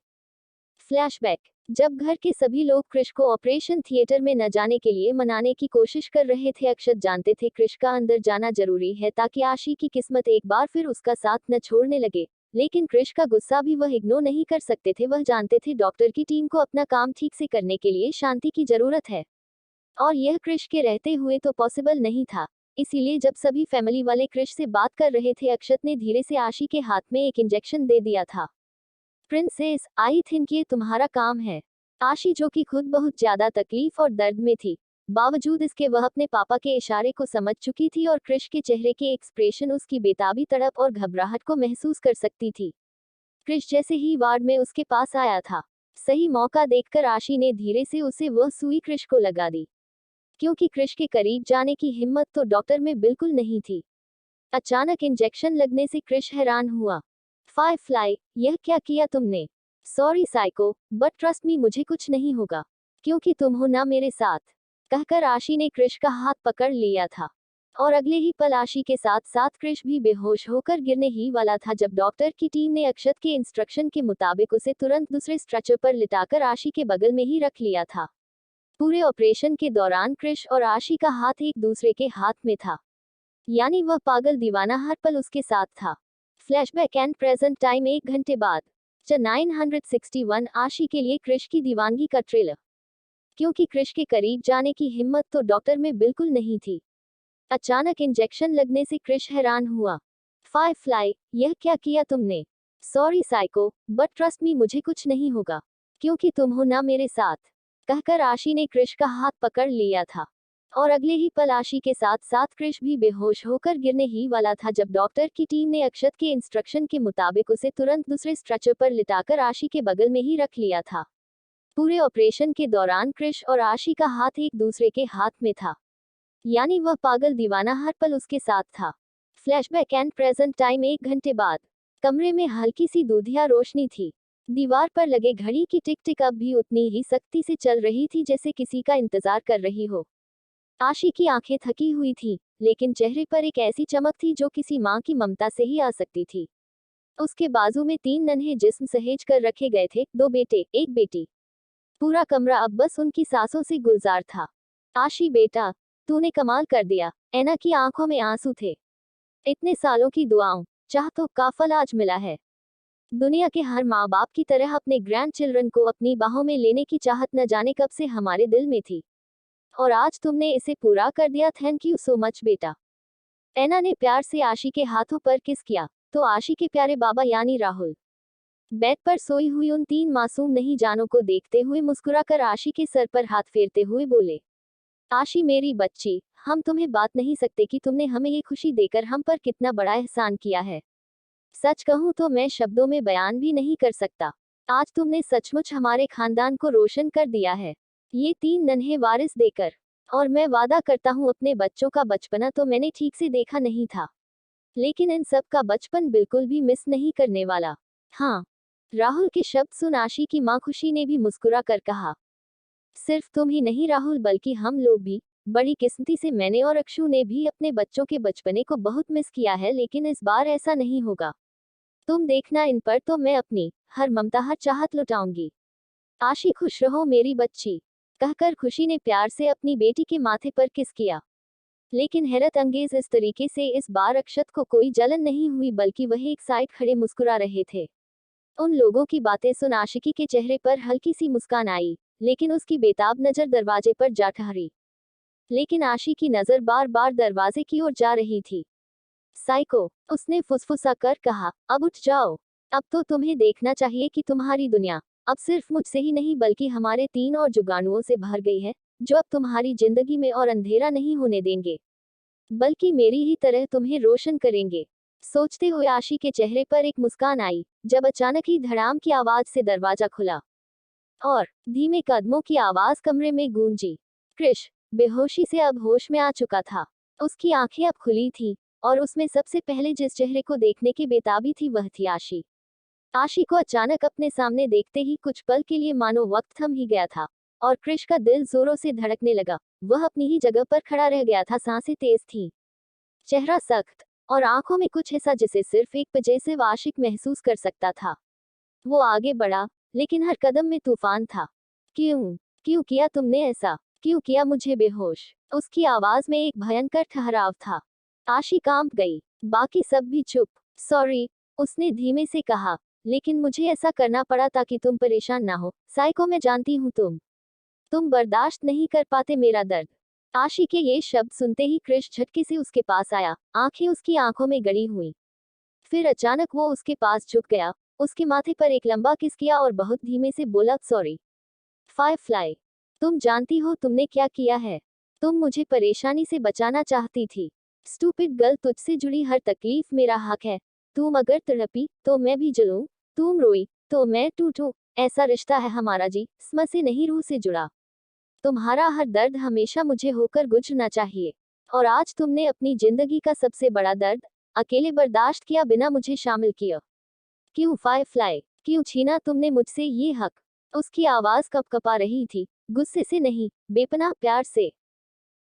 फ्लैशबैक, जब घर के सभी लोग क्रिश को ऑपरेशन थिएटर में न जाने के लिए मनाने की कोशिश कर रहे थे, अक्षत जानते थे क्रिश का अंदर जाना जरूरी है ताकि आशी की किस्मत एक बार फिर उसका साथ न छोड़ने लगे। लेकिन क्रिश का गुस्सा भी वह इग्नोर नहीं कर सकते थे। वह जानते थे डॉक्टर की टीम को अपना काम ठीक से करने के लिए शांति की जरूरत है, और यह क्रिश के रहते हुए तो पॉसिबल नहीं था। इसीलिए जब सभी फैमिली वाले क्रिश से बात कर रहे थे, अक्षत ने धीरे से आशी के हाथ में एक इंजेक्शन दे दिया था। प्रिंसेस, आई थिंक ये तुम्हारा काम है। आशी, जो कि खुद बहुत ज्यादा तकलीफ और दर्द में थी, बावजूद इसके वह अपने पापा के इशारे को समझ चुकी थी, और क्रिश के चेहरे के एक्सप्रेशन उसकी बेताबी, तड़प और घबराहट को महसूस कर सकती थी। क्रिश जैसे ही वार्ड में उसके पास आया था, सही मौका देखकर आशी ने धीरे से उसे वह सुई क्रिश को लगा दी, क्योंकि क्रिश के करीब जाने की हिम्मत तो डॉक्टर में बिल्कुल नहीं थी। अचानक इंजेक्शन लगने से क्रिश हैरान हुआ। फायरफ्लाई, यह क्या किया तुमने? Sorry psycho, but trust me, मुझे कुछ नहीं होगा, क्योंकि तुम हो ना मेरे साथ, कहकर आशी ने क्रिश का हाथ पकड़ लिया था। और अगले ही पल आशी के साथ साथ क्रिश भी बेहोश होकर गिरने ही वाला था, जब डॉक्टर की टीम ने अक्षत के इंस्ट्रक्शन के मुताबिक उसे तुरंत दूसरे स्ट्रेचर पर लिटाकर आशी के बगल में ही रख लिया था। पूरे ऑपरेशन के दौरान क्रिश और आशी का हाथ एक दूसरे के हाथ में था, यानी वह पागल दीवाना हर पल उसके साथ था। फ्लैशबैक एंड प्रेजेंट टाइम, 1 घंटे बाद। 961 आशी के लिए क्रिश की दीवानगी का ट्रेलर, क्योंकि क्रिश के करीब जाने की हिम्मत तो डॉक्टर में बिल्कुल नहीं थी। अचानक इंजेक्शन लगने से क्रिश हैरान हुआ। फायरफ्लाई, यह क्या किया तुमने? Sorry psycho, but trust me, मुझे कुछ नहीं होगा, क्योंकि तुम हो ना मेरे साथ, कहकर आशी ने क्रिश का हाथ पकड़ लिया था। और अगले ही पल आशी के साथ साथ क्रिश भी बेहोश होकर गिरने ही वाला था, जब डॉक्टर की टीम ने अक्षत के इंस्ट्रक्शन के मुताबिक उसे तुरंत दूसरे स्ट्रेचर पर लिटाकर आशी के बगल में ही रख लिया था। पूरे ऑपरेशन के दौरान क्रिश और आशी का हाथ एक दूसरे के हाथ में था, यानी वह पागल दीवाना हर पल उसके साथ था। फ्लैशबैक एंड प्रेजेंट टाइम, 1 घंटे बाद। कमरे में हल्की सी दूधिया रोशनी थी। दीवार पर लगे घड़ी की टिक टिक अब भी उतनी ही सख्ती से चल रही थी जैसे किसी का इंतजार कर रही हो। आशी की आंखें थकी हुई थी, लेकिन चेहरे पर एक ऐसी चमक थी जो किसी माँ की ममता से ही आ सकती थी। उसके बाजू में 3 नन्हे जिस्म सहेज कर रखे गए थे, 2 बेटे, 1 बेटी। पूरा कमरा अब बस उनकी सांसों से गुलजार था। आशी बेटा, तूने कमाल कर दिया। ऐना की आंखों में आंसू थे। इतने सालों की दुआओं, चाह तो का फल आज मिला है। दुनिया के हर माँ बाप की तरह अपने ग्रैंड चिल्ड्रन को अपनी बाहों में लेने की चाहत न जाने कब से हमारे दिल में थी, और आज तुमने इसे पूरा कर दिया। थैंक यू सो मच बेटा। एना ने प्यार से आशी के हाथों पर किस किया तो आशी के प्यारे बाबा यानी राहुल बेड पर सोई हुई उन 3 मासूम नहीं जानों को देखते हुए मुस्कुराकर आशी के सर पर हाथ फेरते हुए बोले, आशी मेरी बच्ची, हम तुम्हें बात नहीं सकते कि तुमने हमें ये खुशी देकर हम पर कितना बड़ा एहसान किया है। सच कहूं तो मैं शब्दों में बयान भी नहीं कर सकता। आज तुमने सचमुच हमारे खानदान को रोशन कर दिया है, ये 3 नन्हे वारिस देकर। और मैं वादा करता हूँ अपने बच्चों का बचपना तो मैंने ठीक से देखा नहीं था, लेकिन इन सब का बचपन बिल्कुल भी मिस नहीं करने वाला। हाँ। राहुल के शब्द सुन आशी की माँ खुशी ने भी मुस्कुरा कर कहा, सिर्फ तुम ही नहीं राहुल, बल्कि हम लोग भी। बड़ी किस्मती से मैंने और अक्षु ने भी अपने बच्चों के बचपने को बहुत मिस किया है, लेकिन इस बार ऐसा नहीं होगा। तुम देखना, इन पर तो मैं अपनी हर ममता हर चाहत लुटाऊंगी। आशी खुश रहो मेरी बच्ची, कहकर खुशी ने प्यार से अपनी बेटी के माथे पर किस किया। लेकिन हैरत अंगेज इस तरीके से इस बार अक्षत को कोई जलन नहीं हुई, बल्कि वह एक साइड खड़े मुस्कुरा रहे थे। उन लोगों की बातें सुन आशिकी के चेहरे पर हल्की सी मुस्कान आई, लेकिन उसकी बेताब नजर दरवाजे पर जा ठहरी। लेकिन आशी की नजर बार बार दरवाजे की ओर जा रही थी। साइको, उसने फुसफुसा कर कहा, अब उठ जाओ। अब तो तुम्हें देखना चाहिए कि तुम्हारी दुनिया अब सिर्फ मुझसे ही नहीं बल्कि हमारे 3 और जुगानुओं से भर गई है, जो अब तुम्हारी जिंदगी में और अंधेरा नहीं होने देंगे, बल्कि मेरी ही तरह तुम्हें रोशन करेंगे। सोचते हुए आशी के चेहरे पर एक मुस्कान आई, जब अचानक ही धड़ाम की आवाज से दरवाजा खुला और धीमे कदमों की आवाज कमरे में गूंजी। क्रिश बेहोशी से अब होश में आ चुका था। उसकी आंखें अब खुली थीं, और उसमें सबसे पहले जिस चेहरे को देखने की बेताबी थी वह थी आशी। आशी को अचानक अपने सामने देखते ही कुछ पल के लिए मानो वक्त थम ही गया था, और क्रिश का दिल जोरों से धड़कने लगा। वह अपनी ही जगह पर खड़ा रह गया था, सांसें तेज थीं, चेहरा सख्त, और आंखों में कुछ ऐसा जिसे सिर्फ एक पजेसिव आशिक महसूस कर सकता था। वो आगे बढ़ा, लेकिन हर कदम में तूफान था। क्यों क्यों किया तुमने ऐसा? क्यों किया मुझे बेहोश? उसकी आवाज में एक भयंकर ठहराव था। आशी कांप गई, बाकी सब भी चुप। सॉरी, उसने धीमे से कहा, लेकिन मुझे ऐसा करना पड़ा ताकि तुम परेशान ना हो। साइको, मैं जानती हूँ तुम बर्दाश्त नहीं कर पाते मेरा दर्द। आशी के ये शब्द सुनते ही क्रिश झटके से उसके पास आया, आंखें उसकी आंखों में गड़ी हुई। फिर अचानक वो उसके पास झुक गया, उसके माथे पर एक लंबा किस किया और बहुत धीमे से बोला, सॉरी फायरफ्लाई, तुम जानती हो तुमने क्या किया है? तुम मुझे परेशानी से बचाना चाहती थी। स्टूपिड गर्ल, तुझसे जुड़ी हर तकलीफ मेरा हक है। तुम अगर तड़पी तो मैं भी जलूं, तुम रोई तो मैं टूटूं। ऐसा रिश्ता है हमारा जी, स्म से नहीं रूह से जुड़ा। तुम्हारा हर दर्द हमेशा मुझे होकर गुजरना चाहिए, और आज तुमने अपनी जिंदगी का सबसे बड़ा दर्द अकेले बर्दाश्त किया, बिना मुझे शामिल किया। क्यों फायरफ्लाई, क्यों छीना तुमने मुझसे ये हक? उसकी आवाज कपकपा रही थी, गुस्से से नहीं, बेपनाह प्यार से।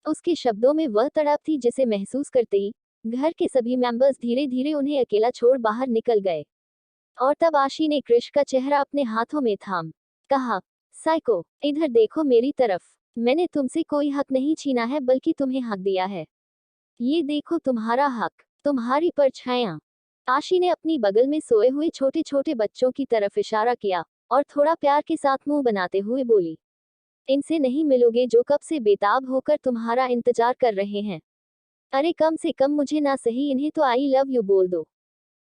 उसके शब्दों में वह तड़प थी जिसे महसूस करते ही घर के सभी मेंबर्स धीरे धीरे उन्हें अकेला छोड़ बाहर निकल गए। और तब आशी ने क्रिश का चेहरा अपने हाथों में थाम कहा, साइको, इधर देखो मेरी तरफ। मैंने तुमसे कोई हक नहीं छीना है, बल्कि तुम्हें हक दिया है। ये देखो तुम्हारा हक, तुम्हारी परछायां। आशी ने अपनी बगल में सोए हुए छोटे छोटे बच्चों की तरफ इशारा किया, और थोड़ा प्यार के साथ मुंह बनाते हुए बोली, इनसे नहीं मिलोगे जो कब से बेताब होकर तुम्हारा इंतजार कर रहे हैं। अरे कम से कम मुझे ना सही इन्हें तो आई लव यू बोल दो।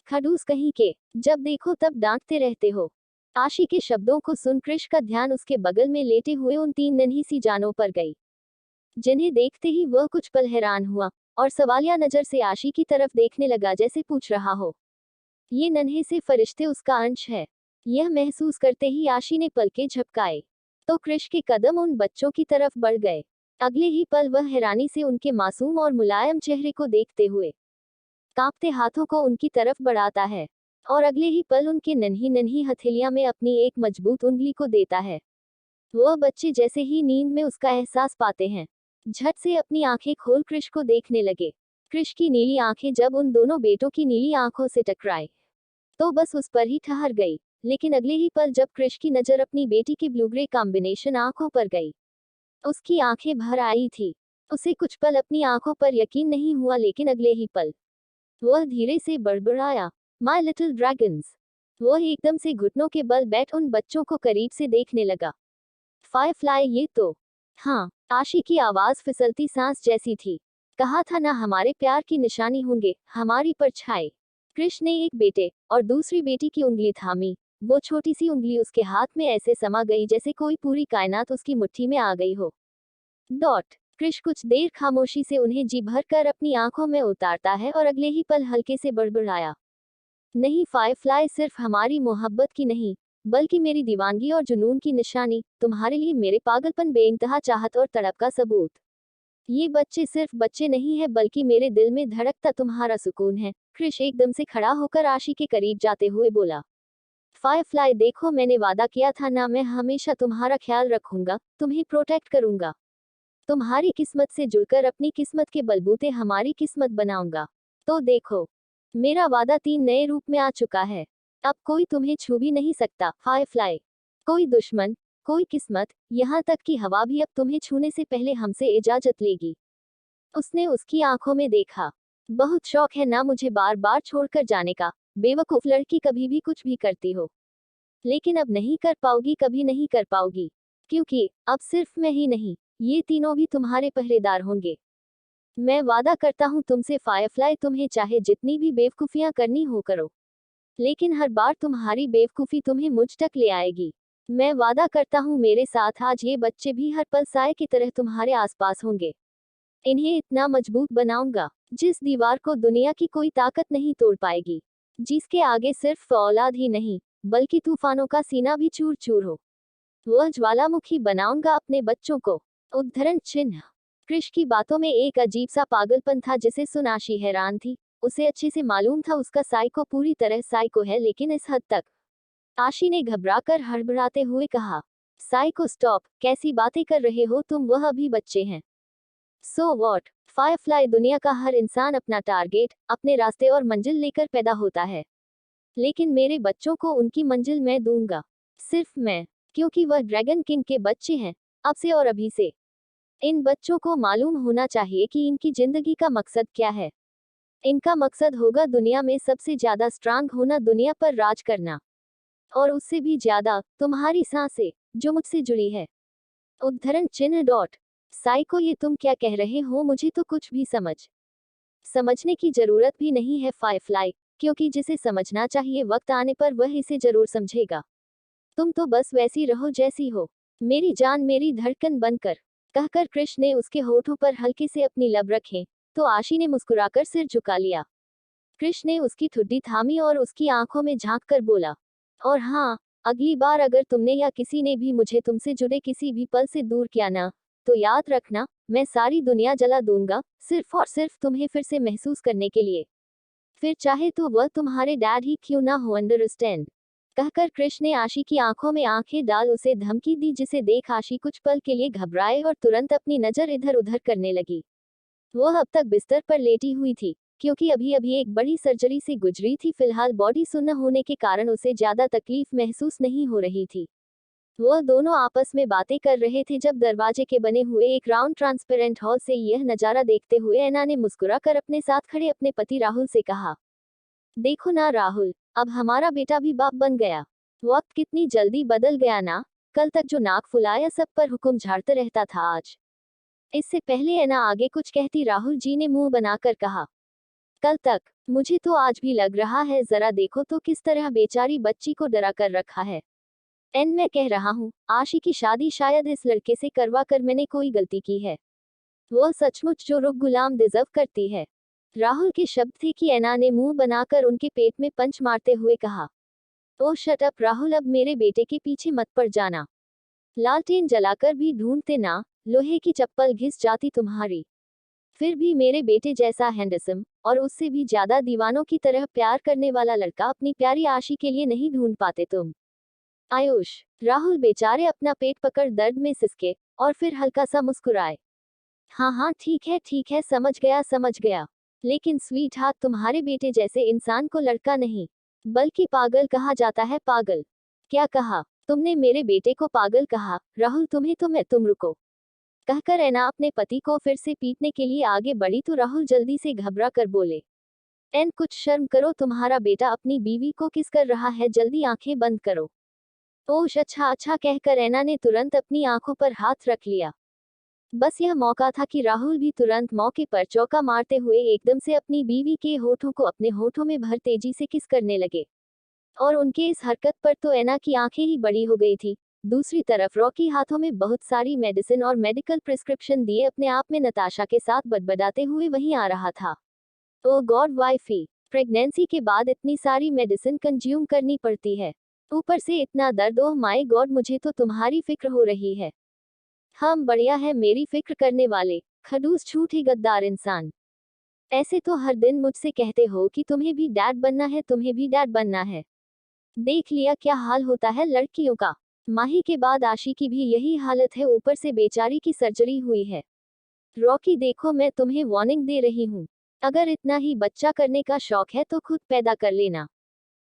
खड़ूस कहीं के, जब देखो तब डांटते रहते हो। आशी के शब्दों को सुन क्रिश का ध्यान उसके बगल में लेटे हुए उन 3 नन्ही सी जानों पर गई, जिन्हें देखते ही वह कुछ पल हैरान हुआ, और सवालिया नजर से आशी की तरफ देखने लगा, जैसे पूछ रहा हो, ये नन्हे से फरिश्ते उसका अंश है? यह महसूस करते ही आशी ने पलके झपकाए, तो क्रिश के कदम उन बच्चों की तरफ बढ़ गए। अगले ही पल वह हैरानी से उनके मासूम और मुलायम चेहरे को देखते हुए कांपते हाथों को उनकी तरफ बढ़ाता है, और अगले ही पल उनके नन्ही नन्ही हथेलियां में अपनी एक मजबूत उंगली को देता है। वह बच्चे जैसे ही नींद में उसका एहसास पाते हैं, झट से अपनी आंखें खोल क्रिश को देखने लगे। क्रिश की नीली आंखें जब उन दोनों बेटों की नीली आंखों से टकराई, तो बस उस पर ही ठहर गई। लेकिन अगले ही पल जब क्रिश की नजर अपनी बेटी की ब्लू ग्रे कॉम्बिनेशन आंखों पर गई, उसकी आंखें भर आई थी। उसे कुछ पल अपनी आंखों पर यकीन नहीं हुआ, लेकिन अगले ही पल वह धीरे से बड़बड़ाया, माय लिटिल ड्रैगन्स, वो एकदम से घुटनों के बल बैठ उन बच्चों को करीब से देखने लगा। फायरफ्लाई, ये तो। हाँ, आशी की आवाज फिसलती सांस जैसी थी। कहा था ना, हमारे प्यार की निशानी होंगे, हमारी परछाई। कृष्ण ने एक बेटे और दूसरी बेटी की उंगली थामी। वो छोटी सी उंगली उसके हाथ में ऐसे समा गई जैसे कोई पूरी कायनात उसकी मुट्ठी में आ गई हो। डॉट। कृष कुछ देर खामोशी से उन्हें जी भर कर अपनी आंखों में उतारता है और अगले ही पल हल्के से बड़बड़ाया। नहीं फायरफ्लाई, सिर्फ हमारी मोहब्बत की नहीं, बल्कि मेरी दीवानगी और जुनून की निशानी, तुम्हारे लिए मेरे पागलपन, बेइंतहा चाहत और तड़प का सबूत। ये बच्चे सिर्फ बच्चे नहीं है, बल्कि मेरे दिल में धड़कता तुम्हारा सुकून है। कृष एकदम से खड़ा होकर आशी के करीब जाते हुए बोला। फायरफ्लाई, देखो, मैंने वादा किया था ना, मैं हमेशा तुम्हारा ख्याल रखूंगा, तुम्हें प्रोटेक्ट करूंगा, तुम्हारी किस्मत से जुड़कर अपनी किस्मत के बलबूते हमारी किस्मत बनाऊंगा। तो देखो, मेरा वादा 3 नए रूप में आ चुका है। अब कोई तुम्हें छू भी नहीं सकता फायरफ्लाई। कोई दुश्मन, कोई किस्मत, यहाँ तक कि हवा भी अब तुम्हें छूने से पहले हमसे इजाजत लेगी। उसने उसकी आंखों में देखा। बहुत शौक है ना मुझे बार बार छोड़कर जाने का, बेवकूफ लड़की, कभी भी कुछ भी करती हो, लेकिन अब नहीं कर पाओगी, कभी नहीं कर पाओगी, क्योंकि अब सिर्फ मैं ही नहीं, ये तीनों भी तुम्हारे पहरेदार होंगे। मैं वादा करता हूँ तुमसे फायरफ्लाई, तुम्हें चाहे जितनी भी बेवकूफियां करनी हो करो, लेकिन हर बार तुम्हारी बेवकूफी तुम्हें मुझ तक ले आएगी। मैं वादा करता हूँ मेरे साथ आज ये बच्चे भी हर पल साए की तरह तुम्हारे आसपास होंगे। इन्हें इतना मजबूत बनाऊंगा, जिस दीवार को दुनिया की कोई ताकत नहीं तोड़ पाएगी, जिसके आगे सिर्फ औलाद ही नहीं, बल्कि तूफानों का सीना भी चूर चूर हो। वह ज्वालामुखी बनाऊंगा अपने बच्चों को। उद्धरण चिन्ह। कृष की बातों में एक अजीब सा पागलपन था जिसे सुन आशी हैरान थी। उसे अच्छे से मालूम था उसका साइको पूरी तरह साइको है, लेकिन इस हद तक। आशी ने घबराकर हड़बड़ाते हुए कहा, साइको स्टॉप, कैसी बातें कर रहे हो तुम, वह अभी बच्चे हैं। सो वॉट फायरफ्लाई, दुनिया का हर इंसान अपना टारगेट, अपने रास्ते और मंजिल लेकर पैदा होता है, लेकिन मेरे बच्चों को उनकी मंजिल मैं दूंगा, सिर्फ मैं, क्योंकि वह ड्रैगन किंग के बच्चे हैं। अब से और अभी से इन बच्चों को मालूम होना चाहिए कि इनकी जिंदगी का मकसद क्या है। इनका मकसद होगा दुनिया में सबसे ज्यादा स्ट्रांग होना, दुनिया पर राज करना, और उससे भी ज्यादा तुम्हारी सांसें, जो मुझसे जुड़ी है। उद्धरण चिन्ह डॉट। साइको, ये तुम क्या कह रहे हो, मुझे तो कुछ भी समझने की जरूरत भी नहीं है फायरफ्लाई, क्योंकि जिसे समझना चाहिए वक्त आने पर वह इसे जरूर समझेगा। तुम तो बस वैसी रहो जैसी हो, मेरी जान, मेरी धड़कन बनकर। कहकर कृष्ण ने उसके होठों पर हल्के से अपनी लब रखे, तो आशी ने मुस्कुराकर सिर झुका लिया। कृष्ण ने उसकी ठुड्डी थामी और उसकी आंखों में झांक कर बोला, और हाँ, अगली बार अगर तुमने या किसी ने भी मुझे तुमसे जुड़े किसी भी पल से दूर किया ना, तो याद रखना, मैं सारी दुनिया जला दूंगा, सिर्फ और सिर्फ तुम्हें फिर से महसूस करने के लिए। फिर चाहे तो वह तुम्हारे डैड ही क्यों ना हो, अंडरस्टैंड। कहकर कृष्ण ने आशी की आंखों में आंखें डाल उसे धमकी दी, जिसे देख आशी कुछ पल के लिए घबराए और तुरंत अपनी नजर इधर उधर करने लगी। वह अब तक बिस्तर पर लेटी हुई थी, क्योंकि अभी अभी एक बड़ी सर्जरी से गुजरी थी। फिलहाल बॉडी सुन्न होने के कारण उसे ज्यादा तकलीफ महसूस नहीं हो रही थी। वह दोनों आपस में बातें कर रहे थे जब दरवाजे के बने हुए एक राउंड ट्रांसपेरेंट हॉल से यह नजारा देखते हुए ऐना ने मुस्कुराकर अपने साथ खड़े अपने पति राहुल से कहा, देखो ना राहुल, अब हमारा बेटा भी बाप बन गया। वक्त कितनी जल्दी बदल गया ना। कल तक जो नाक फुलाया सब पर हुक्म झाड़ता रहता था, आज। इससे पहले ऐना आगे कुछ कहती, राहुल जी ने मुंह बनाकर कहा, कल तक, मुझे तो आज भी लग रहा है, जरा देखो तो किस तरह बेचारी बच्ची को डरा कर रखा है। एन, मैं कह रहा हूँ, आशी की शादी शायद इस लड़के से करवा कर मैंने कोई गलती की है। वह सचमुच जो रुख गुलाम डिजर्व करती है। राहुल के शब्द थे कि ऐना ने मुंह बनाकर उनके पेट में पंच मारते हुए कहा, ओह शट अप राहुल, अब मेरे बेटे के पीछे मत पड़ जाना। लालटेन जलाकर भी ढूंढते ना, लोहे की चप्पल घिस जाती तुम्हारी। फिर भी मेरे बेटे जैसा हैंडसम और उससे भी ज्यादा दीवानों की तरह प्यार करने वाला लड़का अपनी प्यारी आशी के लिए नहीं ढूंढ पाते तुम। आयुष। राहुल बेचारे अपना पेट पकड़ दर्द में सिसके, और फिर हल्का सा मुस्कुराए। हाँ हाँ, ठीक है, समझ गया। लेकिन स्वीट हार्ट, तुम्हारे बेटे जैसे इंसान को लड़का नहीं, बल्कि पागल कहा जाता है, पागल। क्या कहा तुमने, मेरे बेटे को पागल कहा? राहुल, तुम रुको। कहकर ऐना अपने पति को फिर से पीटने के लिए आगे बढ़ी तो राहुल जल्दी से घबरा कर बोले, एन कुछ शर्म करो, तुम्हारा बेटा अपनी बीवी को किस कर रहा है, जल्दी आंखें बंद करो। ओश अच्छा अच्छा कहकर ऐना ने तुरंत अपनी आंखों पर हाथ रख लिया। बस यह मौका था कि राहुल भी तुरंत मौके पर चौका मारते हुए एकदम से अपनी बीवी के होठों को अपने होठों में भर तेजी से किस करने लगे। और उनके इस हरकत पर तो ऐना की आंखें ही बड़ी हो गई थी। दूसरी तरफ रॉकी हाथों में बहुत सारी मेडिसिन और मेडिकल प्रिस्क्रिप्शन दिए अपने आप में नताशा के साथ बदबदाते हुए वहीं आ रहा था। ओ गॉड वाइफी, प्रेगनेंसी के बाद इतनी सारी मेडिसिन कंज्यूम करनी पड़ती है, ऊपर से इतना दर्द, ओह माय गॉड, मुझे तो तुम्हारी फिक्र हो रही है। हम बढ़िया है मेरी फिक्र करने वाले, खड़ूस झूठे गद्दार इंसान। ऐसे तो हर दिन मुझसे कहते हो कि तुम्हें भी डैड बनना है, तुम्हें भी डैड बनना है। देख लिया क्या हाल होता है लड़कियों का। माही के बाद आशी की भी यही हालत है, ऊपर से बेचारी की सर्जरी हुई है। रॉकी देखो, मैं तुम्हें वार्निंग दे रही हूँ, अगर इतना ही बच्चा करने का शौक है तो खुद पैदा कर लेना,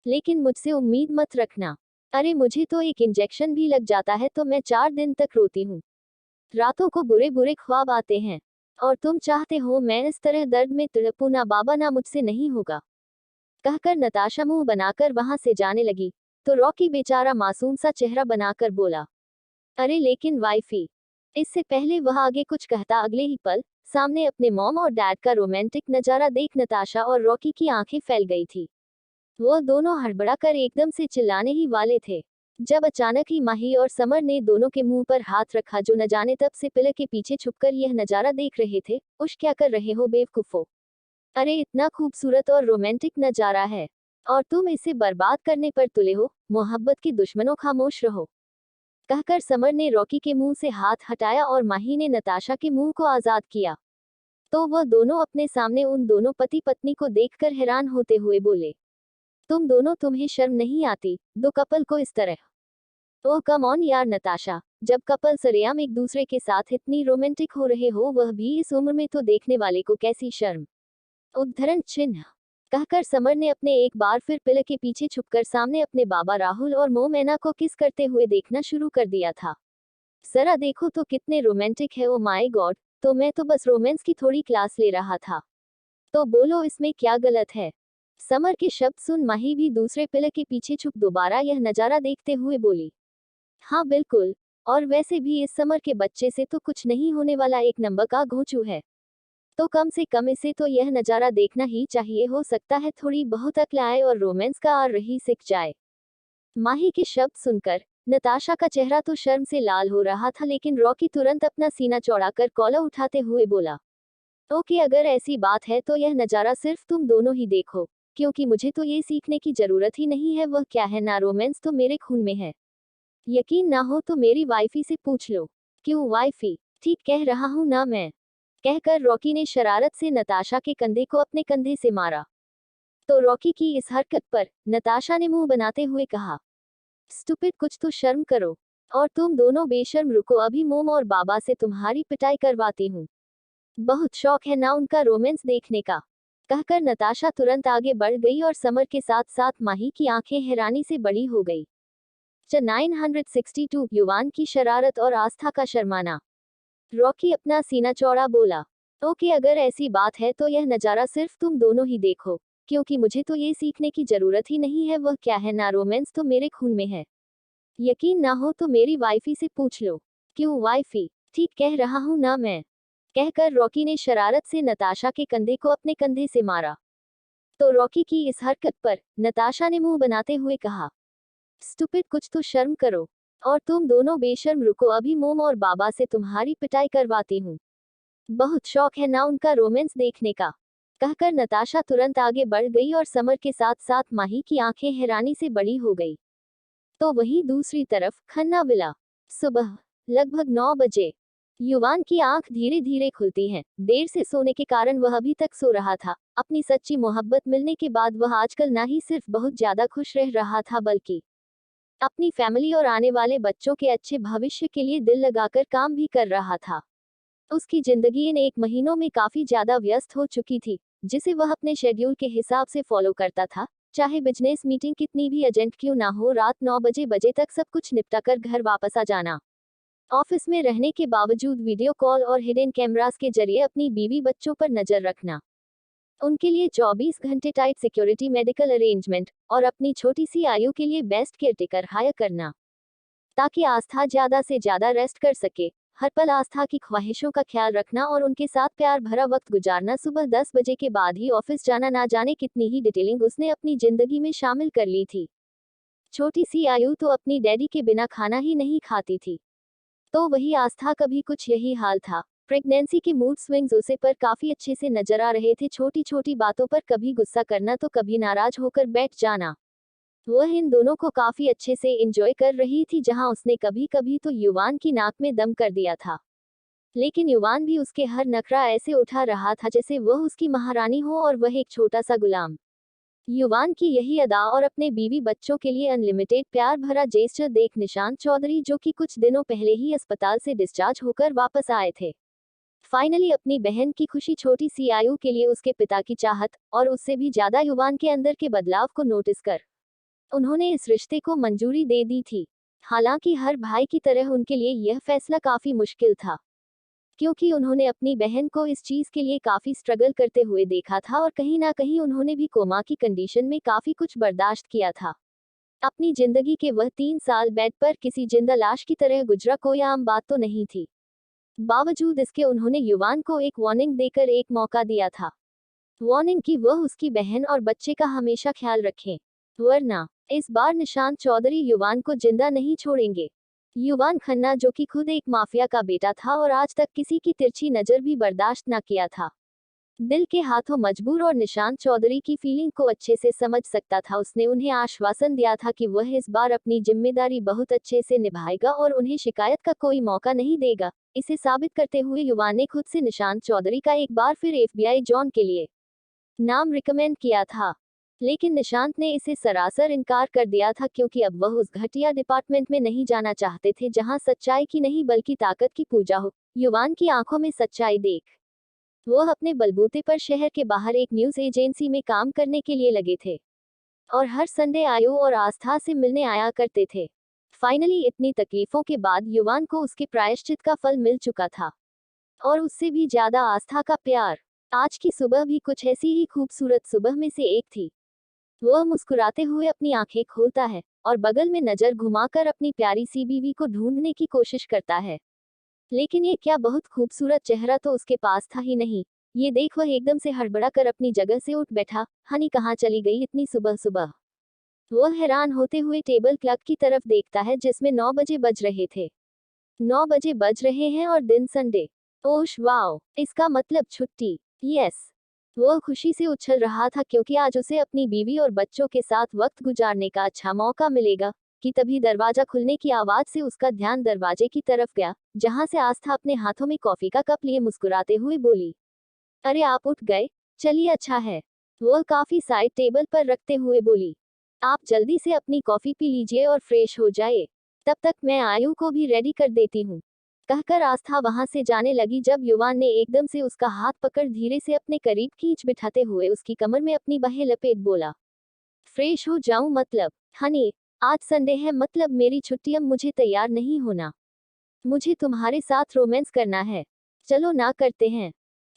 लेकिन मुझसे उम्मीद मत रखना। अरे मुझे तो एक इंजेक्शन भी लग जाता है तो मैं 4 दिन तक रोती हूँ, रातों को बुरे बुरे ख्वाब आते हैं, और तुम चाहते हो मैं इस तरह दर्द में तड़पूं? ना बाबा, ना मुझसे नहीं होगा, कहकर नताशा मुंह बनाकर वहां से जाने लगी। तो रॉकी बेचारा मासूम सा चेहरा बनाकर बोला, अरे लेकिन वाइफी। इससे पहले वह आगे कुछ कहता, अगले ही पल सामने अपने मॉम और डैड का रोमांटिक नजारा देख नताशा और रॉकी की आंखें फैल गई थी। वो दोनों हड़बड़ा कर एकदम से चिल्लाने ही वाले थे, जब अचानक ही माही और समर ने दोनों के मुंह पर हाथ रखा, जो न जाने तब से पिलर के पीछे छुपकर यह नजारा देख रहे थे। उश, क्या कर रहे हो बेवकूफो? अरे इतना खूबसूरत और रोमांटिक नजारा है, और तुम इसे बर्बाद करने पर तुले हो। मोहब्बत के दुश्मनों, खामोश रहो, कहकर समर ने रॉकी के मुंह से हाथ हटाया और माही ने नताशा के मुंह को आजाद किया। तो वह दोनों अपने सामने उन दोनों पति पत्नी को देखकर हैरान होते हुए बोले, तुम दोनों, तुम्हें शर्म नहीं आती दो कपल को इस तरह? ओह कम ऑन यार नताशा, जब कपल सरेआम एक दूसरे के साथ इतनी रोमांटिक हो रहे हो, वह भी इस उम्र में, तो देखने वाले को कैसी शर्म। उद्धरण चिन्ह, कहकर समर ने अपने एक बार फिर पिलर के पीछे छुपकर सामने अपने बाबा राहुल और मोम ऐना को किस करते हुए देखना शुरू कर दिया था। जरा देखो तो कितने रोमांटिक है, ओ माय गॉड, तो मैं तो बस रोमांस की थोड़ी क्लास ले रहा था, तो बोलो इसमें क्या गलत है? समर के शब्द सुन माही भी दूसरे पिलर के पीछे छुप दोबारा यह नजारा देखते हुए बोली, हाँ बिल्कुल, और वैसे भी इस समर के बच्चे से तो कुछ नहीं होने वाला, एक नंबर का घोंचू है, तो कम से कम इसे तो यह नजारा देखना ही चाहिए, हो सकता है थोड़ी बहुत अक्ल आए और रोमांस का आर रही सीख जाए। माही के शब्द सुनकर नताशा का चेहरा तो शर्म से लाल हो रहा था, लेकिन रॉकी तुरंत अपना सीना चौड़ाकर कॉलर उठाते हुए बोला, ओके अगर ऐसी बात है तो यह नजारा सिर्फ तुम दोनों ही देखो, क्योंकि मुझे तो ये सीखने की जरूरत ही नहीं है। वह क्या है ना, रोमांस तो मेरे खून में है, यकीन ना हो तो मेरी वाइफी से पूछ लो। क्यों वाइफी? ठीक कह रहा हूं ना मैं, कहकर रॉकी ने शरारत से नताशा के कंधे को अपने कंधे से मारा। तो रॉकी की इस हरकत पर नताशा ने मुंह बनाते हुए कहा, स्टूपिड, कुछ तो शर्म करो, और तुम दोनों बेशर्म रुको, अभी मोम और बाबा से तुम्हारी पिटाई करवाती हूँ। बहुत शौक है ना उनका रोमांस देखने का, कहकर नताशा तुरंत आगे बढ़ गई और समर के साथ साथ माही की आंखें हैरानी से बड़ी हो गई। 962 युवान की शरारत और आस्था का शर्माना। रॉकी अपना सीना चौड़ा बोला, ओके अगर ऐसी बात है तो यह नजारा सिर्फ तुम दोनों ही देखो, क्योंकि मुझे तो ये सीखने की जरूरत ही नहीं है। वह क्या है ना, रोमांस तो मेरे खून में है, यकीन ना हो तो मेरी वाइफी से पूछ लो। क्यों वाइफी? ठीक कह रहा हूं ना मैं, कहकर रॉकी ने शरारत से नताशा के कंधे को अपने कंधे से मारा। तो रॉकी की इस हरकत पर नताशा ने मुंह बनाते हुए कहा, स्टूपिड, कुछ तो शर्म करो, और तुम दोनों बेशर्म रुको, अभी मोम और बाबा से तुम्हारी पिटाई करवाती हूँ। बहुत शौक है ना उनका रोमांस देखने का, कहकर नताशा तुरंत आगे बढ़ गई और समर के साथ साथ माही की आंखें हैरानी से बड़ी हो गई। तो वहीं दूसरी तरफ खन्ना विला, सुबह लगभग 9 बजे। युवान की आंख धीरे धीरे खुलती है, देर से सोने के कारण वह अभी तक सो रहा था। अपनी सच्ची मोहब्बत मिलने के बाद वह आजकल ना ही सिर्फ बहुत ज्यादा खुश रह रहा था, बल्कि अपनी फैमिली और आने वाले बच्चों के अच्छे भविष्य के लिए दिल लगाकर काम भी कर रहा था। उसकी जिंदगी इन 1 महीनों में काफी ज्यादा व्यस्त हो चुकी थी, जिसे वह अपने शेड्यूल के हिसाब से फॉलो करता था। चाहे बिजनेस मीटिंग कितनी भी अर्जेंट क्यों ना हो, रात 9 बजे तक सब कुछ निपटा कर घर वापस आ जाना। ऑफिस में रहने के बावजूद वीडियो कॉल और हिडन कैमरास के जरिए अपनी बीवी बच्चों पर नजर रखना। उनके लिए 24 घंटे टाइट सिक्योरिटी मेडिकल अरेंजमेंट और अपनी छोटी सी आयु के लिए बेस्ट केयरटेकर हायर करना, ताकि आस्था ज्यादा से ज्यादा रेस्ट कर सके। हर पल आस्था की ख्वाहिशों का ख्याल रखना और उनके साथ प्यार भरा वक्त गुजारना। सुबह 10 बजे के बाद ही ऑफिस जाना, ना जाने कितनी ही डिटेलिंग उसने अपनी जिंदगी में शामिल कर ली थी। छोटी सी आयु तो अपनी डैडी के बिना खाना ही नहीं खाती थी। तो वही आस्था का भी कुछ यही हाल था। प्रेगनेंसी के मूड स्विंग्स उसे पर काफी अच्छे से नजर आ रहे थे। छोटी छोटी बातों पर कभी गुस्सा करना तो कभी नाराज होकर बैठ जाना। वह इन दोनों को काफी अच्छे से एंजॉय कर रही थी, जहां उसने कभी कभी तो युवान की नाक में दम कर दिया था। लेकिन युवान भी उसके हर नखरा ऐसे उठा रहा था जैसे वह उसकी महारानी हो और वह एक छोटा सा गुलाम। युवान की यही अदा और अपने बीवी बच्चों के लिए अनलिमिटेड प्यार भरा जेस्चर देख निशांत चौधरी, जो कि कुछ दिनों पहले ही अस्पताल से डिस्चार्ज होकर वापस आए थे, फाइनली अपनी बहन की खुशी, छोटी सी आयु के लिए उसके पिता की चाहत और उससे भी ज्यादा युवान के अंदर के बदलाव को नोटिस कर उन्होंने इस रिश्ते को मंजूरी दे दी थी। हालांकि हर भाई की तरह उनके लिए यह फैसला काफी मुश्किल था, क्योंकि उन्होंने अपनी बहन को इस चीज के लिए काफी स्ट्रगल करते हुए देखा था और कहीं ना कहीं उन्होंने भी कोमा की कंडीशन में काफी कुछ बर्दाश्त किया था। अपनी जिंदगी के वह 3 साल बेड पर किसी जिंदा लाश की तरह गुजरा कोई आम बात तो नहीं थी। बावजूद इसके उन्होंने युवान को एक वार्निंग देकर एक मौका दिया था। वार्निंग की वह उसकी बहन और बच्चे का हमेशा ख्याल रखें, वरना इस बार निशांत चौधरी युवान को जिंदा नहीं छोड़ेंगे। युवान खन्ना, जो कि खुद एक माफिया का बेटा था और आज तक किसी की तिरछी नजर भी बर्दाश्त न किया था, दिल के हाथों मजबूर और निशांत चौधरी की फीलिंग को अच्छे से समझ सकता था। उसने उन्हें आश्वासन दिया था कि वह इस बार अपनी जिम्मेदारी बहुत अच्छे से निभाएगा और उन्हें शिकायत का कोई मौका नहीं देगा। इसे साबित करते हुए युवान ने खुद से निशांत चौधरी का एक बार फिर FBI जॉन के लिए नाम रिकमेंड किया था, लेकिन निशांत ने इसे सरासर इनकार कर दिया था, क्योंकि अब वह उस घटिया डिपार्टमेंट में नहीं जाना चाहते थे जहां सच्चाई की नहीं बल्कि ताकत की पूजा हो। युवान की आंखों में सच्चाई देख वह अपने बलबूते पर शहर के बाहर एक न्यूज एजेंसी में काम करने के लिए लगे थे और हर संडे आयु और आस्था से मिलने आया करते थे। फाइनली इतनी तकलीफों के बाद युवान को उसके प्रायश्चित का फल मिल चुका था, और उससे भी ज्यादा आस्था का प्यार। आज की सुबह भी कुछ ऐसी ही खूबसूरत सुबह में से एक थी। वह मुस्कुराते हुए अपनी आंखें खोलता है और बगल में नजर घुमाकर अपनी प्यारी सी बीवी को ढूंढने की कोशिश करता है, लेकिन ये क्या बहुत खूबसूरत चेहरा तो उसके पास था ही नहीं। ये देख वह एकदम से हड़बड़ा कर अपनी जगह से उठ बैठा। हनी कहाँ चली गई इतनी सुबह सुबह? वह हैरान होते हुए टेबल क्लॉक की तरफ देखता है, जिसमें 9 बजे बज रहे थे। 9 बजे बज रहे हैं और दिन संडे। ओश वाओ, इसका मतलब छुट्टी। यस, वह खुशी से उछल रहा था, क्योंकि आज उसे अपनी बीवी और बच्चों के साथ वक्त गुजारने का अच्छा मौका मिलेगा। कि तभी दरवाजा खुलने की आवाज से उसका ध्यान दरवाजे की तरफ गया, जहां से आस्था अपने हाथों में कॉफी का कप लिए मुस्कुराते हुए बोली, अरे आप उठ गए, चलिए अच्छा है। वह काफी साइड टेबल पर रखते हुए बोली, आप जल्दी से अपनी कॉफी पी लीजिए और फ्रेश हो जाए, तब तक मैं आयु को भी रेडी कर देती हूँ। कहकर आस्था वहां से जाने लगी, जब युवान ने एकदम से उसका हाथ पकड़ धीरे से अपने करीब खींच बिठाते हुए उसकी कमर में अपनी बाहें लपेट बोला, फ्रेश हो जाऊं मतलब? हनी, आज संडे है, मतलब मेरी छुट्टी। अब मुझे तैयार नहीं होना, मुझे तुम्हारे साथ रोमांस करना है, चलो ना करते हैं।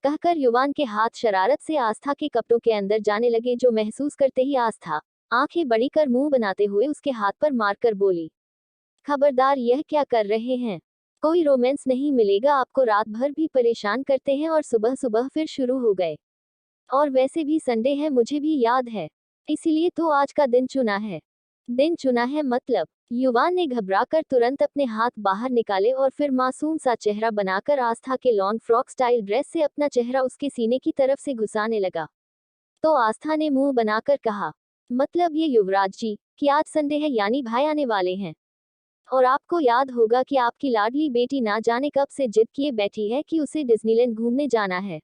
कहकर युवान के हाथ शरारत से आस्था के कपड़ों के अंदर जाने लगे, जो महसूस करते ही आस्था आंखें बड़ी कर मुंह बनाते हुए उसके हाथ पर मारकर बोली, खबरदार, यह क्या कर रहे हैं? कोई रोमांस नहीं मिलेगा आपको, रात भर भी परेशान करते हैं और सुबह सुबह फिर शुरू हो गए। और वैसे भी संडे है, मुझे भी याद है, इसीलिए तो आज का दिन चुना है। दिन चुना है मतलब? युवान ने घबराकर तुरंत अपने हाथ बाहर निकाले और फिर मासूम सा चेहरा बनाकर आस्था के लॉन फ्रॉक स्टाइल ड्रेस से अपना चेहरा उसके सीने की तरफ से घुसाने लगा। तो आस्था ने मुंह बनाकर कहा, मतलब ये युवराज जी कि आज संडे है, यानी भाई आने वाले हैं। और आपको याद होगा कि आपकी लाडली बेटी ना जाने कब से जिद किए बैठी है कि उसे डिज्नीलैंड घूमने जाना है,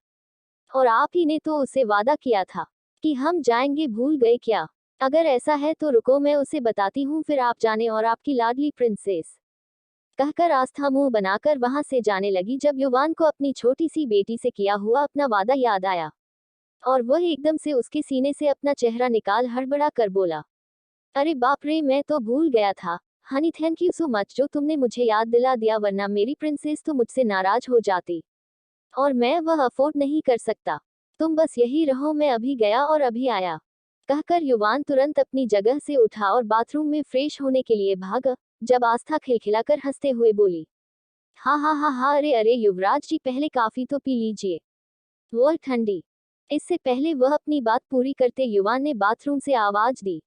और आप ही ने तो उसे वादा किया था कि हम जाएंगे, भूल गए क्या? अगर ऐसा है तो रुको, मैं उसे बताती हूँ, फिर आप जाने और आपकी लाडली प्रिंसेस। कहकर आस्था मुंह बनाकर वहां से जाने लगी, जब युवान को अपनी छोटी सी बेटी से किया हुआ अपना वादा याद आया और वह एकदम से उसके सीने से अपना चेहरा निकाल हड़बड़ा कर बोला, अरे बाप रे, मैं तो भूल गया था। Honey, thank you so much जो तुमने मुझे याद दिला दिया, वरना मेरी प्रिंसेस तो मुझसे नाराज हो जाती और मैं वह अफोर्ड नहीं कर सकता। तुम बस यही रहो, मैं अभी गया और अभी आया। कहकर युवान तुरंत अपनी जगह से उठा और बाथरूम में फ्रेश होने के लिए भागा। जब आस्था खिलखिलाकर हंसते हुए बोली, हाँ हाँ हाँ हाँ, अरे अरे युवराज जी, पहले काफी तो पी लीजिए, वो ठंडी। इससे पहले वह अपनी बात पूरी करते युवान ने बाथरूम से आवाज दी,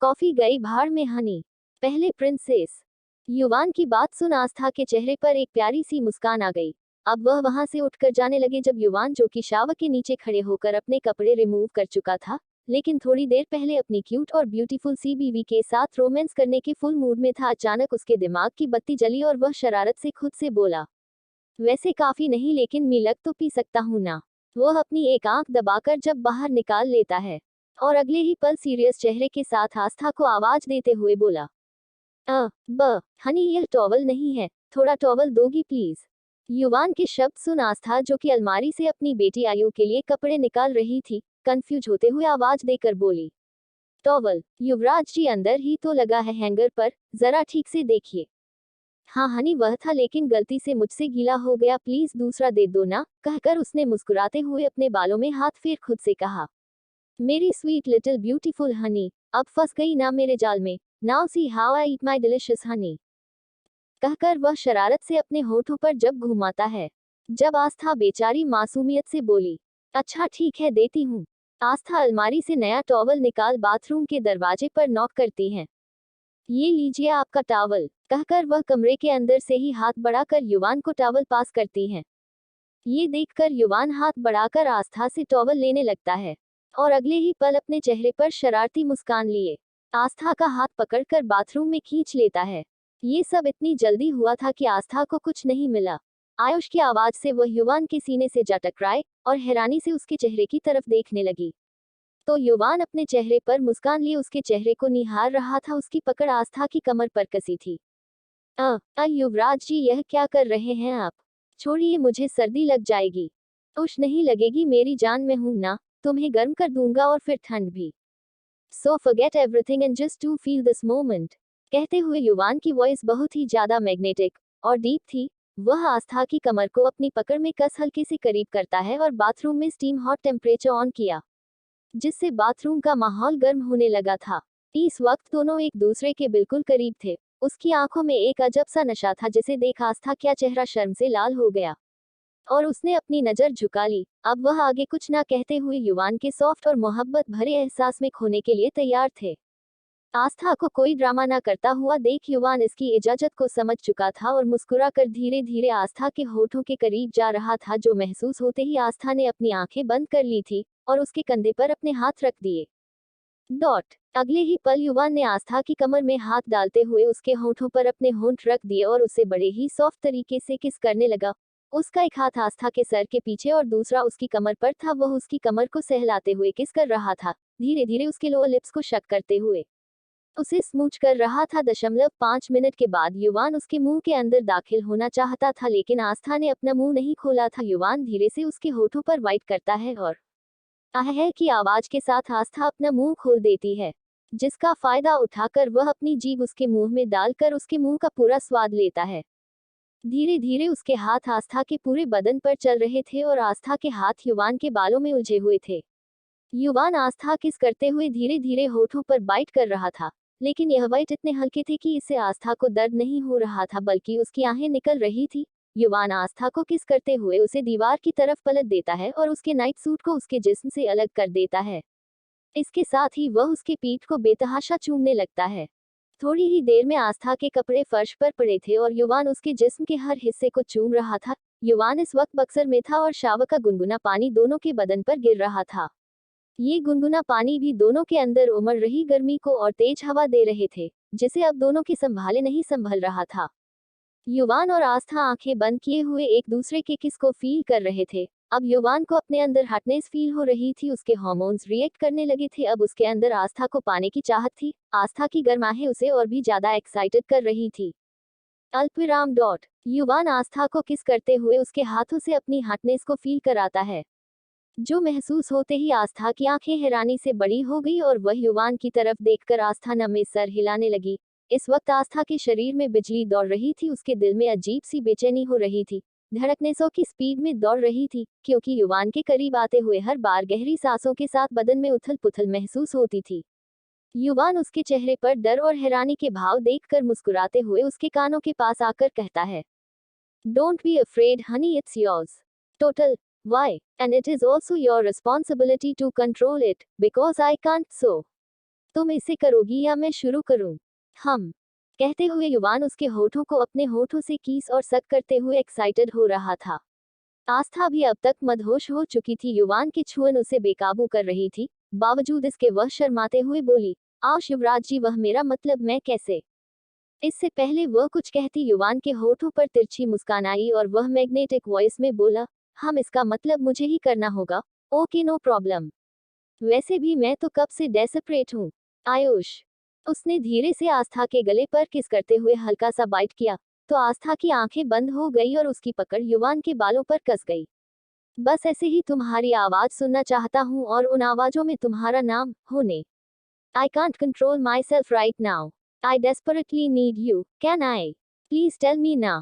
कॉफी गई भाड़ में हनी, पहले प्रिंसेस। युवान की बात सुन आस्था के चेहरे पर एक प्यारी सी मुस्कान आ गई। अब वह वहां से उठकर जाने लगे जब युवान, जो कि शावर के नीचे खड़े होकर अपने कपड़े रिमूव कर चुका था, लेकिन थोड़ी देर पहले अपनी क्यूट और ब्यूटीफुल सी बीवी के साथ रोमांस करने के फुल मूड में था, अचानक उसके दिमाग की बत्ती जली और वह शरारत से खुद से बोला, वैसे काफी नहीं, लेकिन मिलक तो पी सकता हूं ना। वह अपनी एक आंख दबाकर जब बाहर निकाल लेता है और अगले ही पल सीरियस चेहरे के साथ आस्था को आवाज देते हुए बोला, हनी, यह टॉवल नहीं है, थोड़ा टॉवल दोगी प्लीज। युवान के शब्द सुन आस्था, जो कि अलमारी से अपनी बेटी आयु के लिए कपड़े निकाल रही थी, कंफ्यूज होते हुए आवाज देकर बोली, टॉवल? युवराज जी, अंदर ही तो लगा है हैंगर पर, जरा ठीक से देखिए। हाँ हनी, वह था, लेकिन गलती से मुझसे गीला हो गया, प्लीज दूसरा दे दो ना। कहकर उसने मुस्कुराते हुए अपने बालों में हाथ फेर खुद से कहा, मेरी स्वीट लिटिल ब्यूटीफुल हनी, अब फंस गई ना मेरे जाल में। Now see how I eat my delicious Honey. कहकर वह शरारत से अपने होठों पर जब घुमाता है। जब आस्था बेचारी मासूमियत से बोली, अच्छा ठीक है, देती हूँ। आस्था अलमारी से नया टॉवल निकाल बाथरूम के दरवाजे पर नॉक करती है। ये लीजिए आपका टॉवल। कहकर वह कमरे के अंदर से ही हाथ बढ़ाकर युवान को टॉवल पास करती है। ये देखकर युवान हाथ बढ़ाकर आस्था से टॉवल लेने लगता है और अगले ही पल अपने चेहरे पर शरारती मुस्कान लिए आस्था का हाथ पकड़कर बाथरूम में खींच लेता है। ये सब इतनी जल्दी हुआ था कि आस्था को कुछ नहीं मिला। आयुष की आवाज से वह युवान के सीने से जा टकराए और हैरानी से उसके चेहरे की तरफ देखने लगी। तो युवान अपने चेहरे पर मुस्कान लिए उसके चेहरे को निहार रहा था। उसकी पकड़ आस्था की कमर पर कसी थी। युवराज जी, यह क्या कर रहे हैं आप? छोड़िए, मुझे सर्दी लग जाएगी। उश नहीं लगेगी मेरी जान, में हूं ना, तुम्हें गर्म कर दूंगा और फिर ठंड भी। So forget everything and just to feel this moment. कहते हुए युवान की वॉइस बहुत ही ज्यादा मैग्नेटिक और डीप थी। वह आस्था की कमर को अपनी पकड़ में कस हल्के से करीब करता है और बाथरूम में स्टीम हॉट टेम्परेचर ऑन किया, जिससे बाथरूम का माहौल गर्म होने लगा था। इस वक्त दोनों एक दूसरे के बिल्कुल करीब थे। उसकी आंखों में एक अजब सा नशा था, जिसे देख आस्था क्या चेहरा शर्म से लाल हो गया और उसने अपनी नजर झुका ली। अब वह आगे कुछ ना कहते हुए युवान के सॉफ्ट और मोहब्बत भरे एहसास में खोने के लिए तैयार थे। आस्था को कोई ड्रामा ना करता हुआ देख युवान इसकी इजाजत को समझ चुका था और मुस्कुराकर धीरे धीरे आस्था के होठों के करीब जा रहा था, जो महसूस होते ही आस्था ने अपनी आंखें बंद कर ली थी और उसके कंधे पर अपने हाथ रख दिए। अगले ही पल युवान ने आस्था की कमर में हाथ डालते हुए उसके होठों पर अपने होंठ रख दिए और उसे बड़े ही सॉफ्ट तरीके से किस करने लगा। उसका एक हाथ आस्था के सर के पीछे और दूसरा उसकी कमर पर था। वह उसकी कमर को सहलाते हुए किस कर रहा था, धीरे धीरे उसके लोअर लिप्स को शक करते हुए उसे स्मूच कर रहा था। 5 मिनट के बाद युवान उसके मुंह के अंदर दाखिल होना चाहता था, लेकिन आस्था ने अपना मुंह नहीं खोला था। युवान धीरे से उसके होठों पर वाइट करता है और है की आवाज के साथ आस्था अपना मुंह खोल देती है, जिसका फायदा उठाकर वह अपनी जीभ उसके मुंह में डालकर उसके मुंह का पूरा स्वाद लेता है। धीरे धीरे उसके हाथ आस्था के पूरे बदन पर चल रहे थे और आस्था के हाथ युवान के बालों में उलझे हुए थे। युवान आस्था किस करते हुए धीरे धीरे होठों पर बाइट कर रहा था, लेकिन यह बाइट इतने हल्के थे कि इससे आस्था को दर्द नहीं हो रहा था, बल्कि उसकी आहें निकल रही थी। युवान आस्था को किस करते हुए उसे दीवार की तरफ पलट देता है और उसके नाइट सूट को उसके जिस्म से अलग कर देता है। इसके साथ ही वह उसके पीठ को बेतहाशा चूमने लगता है। थोड़ी ही देर में आस्था के कपड़े फर्श पर पड़े थे और युवान उसके जिस्म के हर हिस्से को चूम रहा था। युवान इस वक्त बक्सर में था और शावर का गुनगुना पानी दोनों के बदन पर गिर रहा था। ये गुनगुना पानी भी दोनों के अंदर उमड़ रही गर्मी को और तेज हवा दे रहे थे, जिसे अब दोनों के संभाले नहीं संभल रहा था। युवान और आस्था आंखें बंद किए हुए एक दूसरे के किस को फील कर रहे थे। अब युवान को अपने अंदर हॉटनेस फील हो रही थी, उसके हार्मोन्स रिएक्ट करने लगे थे। अब उसके अंदर आस्था को पाने की चाहत थी। आस्था की गर्माहट उसे और भी ज्यादा एक्साइटेड कर रही थी। अल्पविराम डॉट युवान आस्था को किस करते हुए उसके हाथों से अपनी हॉटनेस को फील कराता है, जो महसूस होते ही आस्था की आंखें हैरानी से बड़ी हो गई और वह युवान की तरफ देखकर आस्था नमे सर हिलाने लगी। इस वक्त आस्था के शरीर में बिजली दौड़ रही थी, उसके दिल में अजीब सी बेचैनी हो रही थी। धड़कने 100 की स्पीड में दौड़ रही थी, क्योंकि युवान के करीब आते हुए हर बार गहरी सांसों के साथ बदन में उथल-पुथल महसूस होती थी। युवान उसके चेहरे पर डर और हैरानी के भाव देखकर मुस्कुराते हुए उसके कानों के पास आकर कहता है, don't be afraid honey, it's yours totally and it is also your responsibility to control it because I can't so. तुम इसे करोगी या मैं शुरू करूं? हम कहते हुए युवान उसके होठों को अपने होठों से कीस और सक करते हुए एक्साइटेड हो रहा था। आस्था भी अब तक मदहोश हो चुकी थी। युवान की छुअन उसे बेकाबू कर रही थी, बावजूद इसके वह शर्माते हुए बोली, आओ शिवराज जी, वह मेरा मतलब मैं कैसे। इससे पहले वह कुछ कहती युवान के होठों पर तिरछी मुस्कान आई और वह मैग्नेटिक वॉइस में बोला, हम इसका मतलब मुझे ही करना होगा। Okay no problem. वैसे भी मैं तो कब से डेस्परेट हूँ। आयुष। उसने धीरे से आस्था के गले पर किस करते हुए हल्का सा बाइट किया, तो आस्था की आंखें बंद हो गई और उसकी पकड़ युवान के बालों पर कस गई। बस ऐसे ही तुम्हारी आवाज सुनना चाहता हूँ और उन आवाजों में तुम्हारा नाम होने। I can't control myself right now. I desperately need you, can I please tell me ना।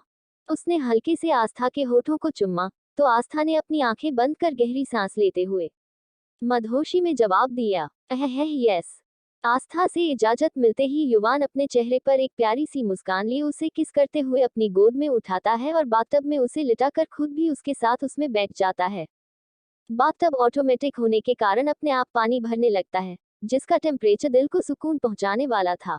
उसने हल्के से आस्था के होठों को चुम्मा, तो आस्था ने अपनी आंखें बंद कर गहरी सांस लेते हुए मदहोशी में जवाब दिया, यस। आस्था से इजाजत मिलते ही युवान अपने चेहरे पर एक प्यारी सी मुस्कान लिए उसे किस करते हुए अपनी गोद में उठाता है और बाथटब में उसे लिटाकर खुद भी उसके साथ उसमें बैठ जाता है। बाथटब ऑटोमेटिक होने के कारण अपने आप पानी भरने लगता है, जिसका टेम्परेचर दिल को सुकून पहुंचाने वाला था।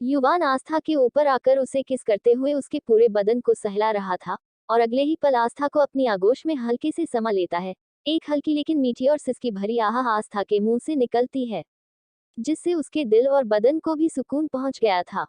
युवान आस्था के ऊपर आकर उसे किस करते हुए उसके पूरे बदन को सहला रहा था, और अगले ही पल आस्था को अपनी आगोश में हल्के से समा लेता है। एक हल्की लेकिन मीठी और सिसकी भरी आह आस्था के मुंह से निकलती है, जिससे उसके दिल और बदन को भी सुकून पहुंच गया था।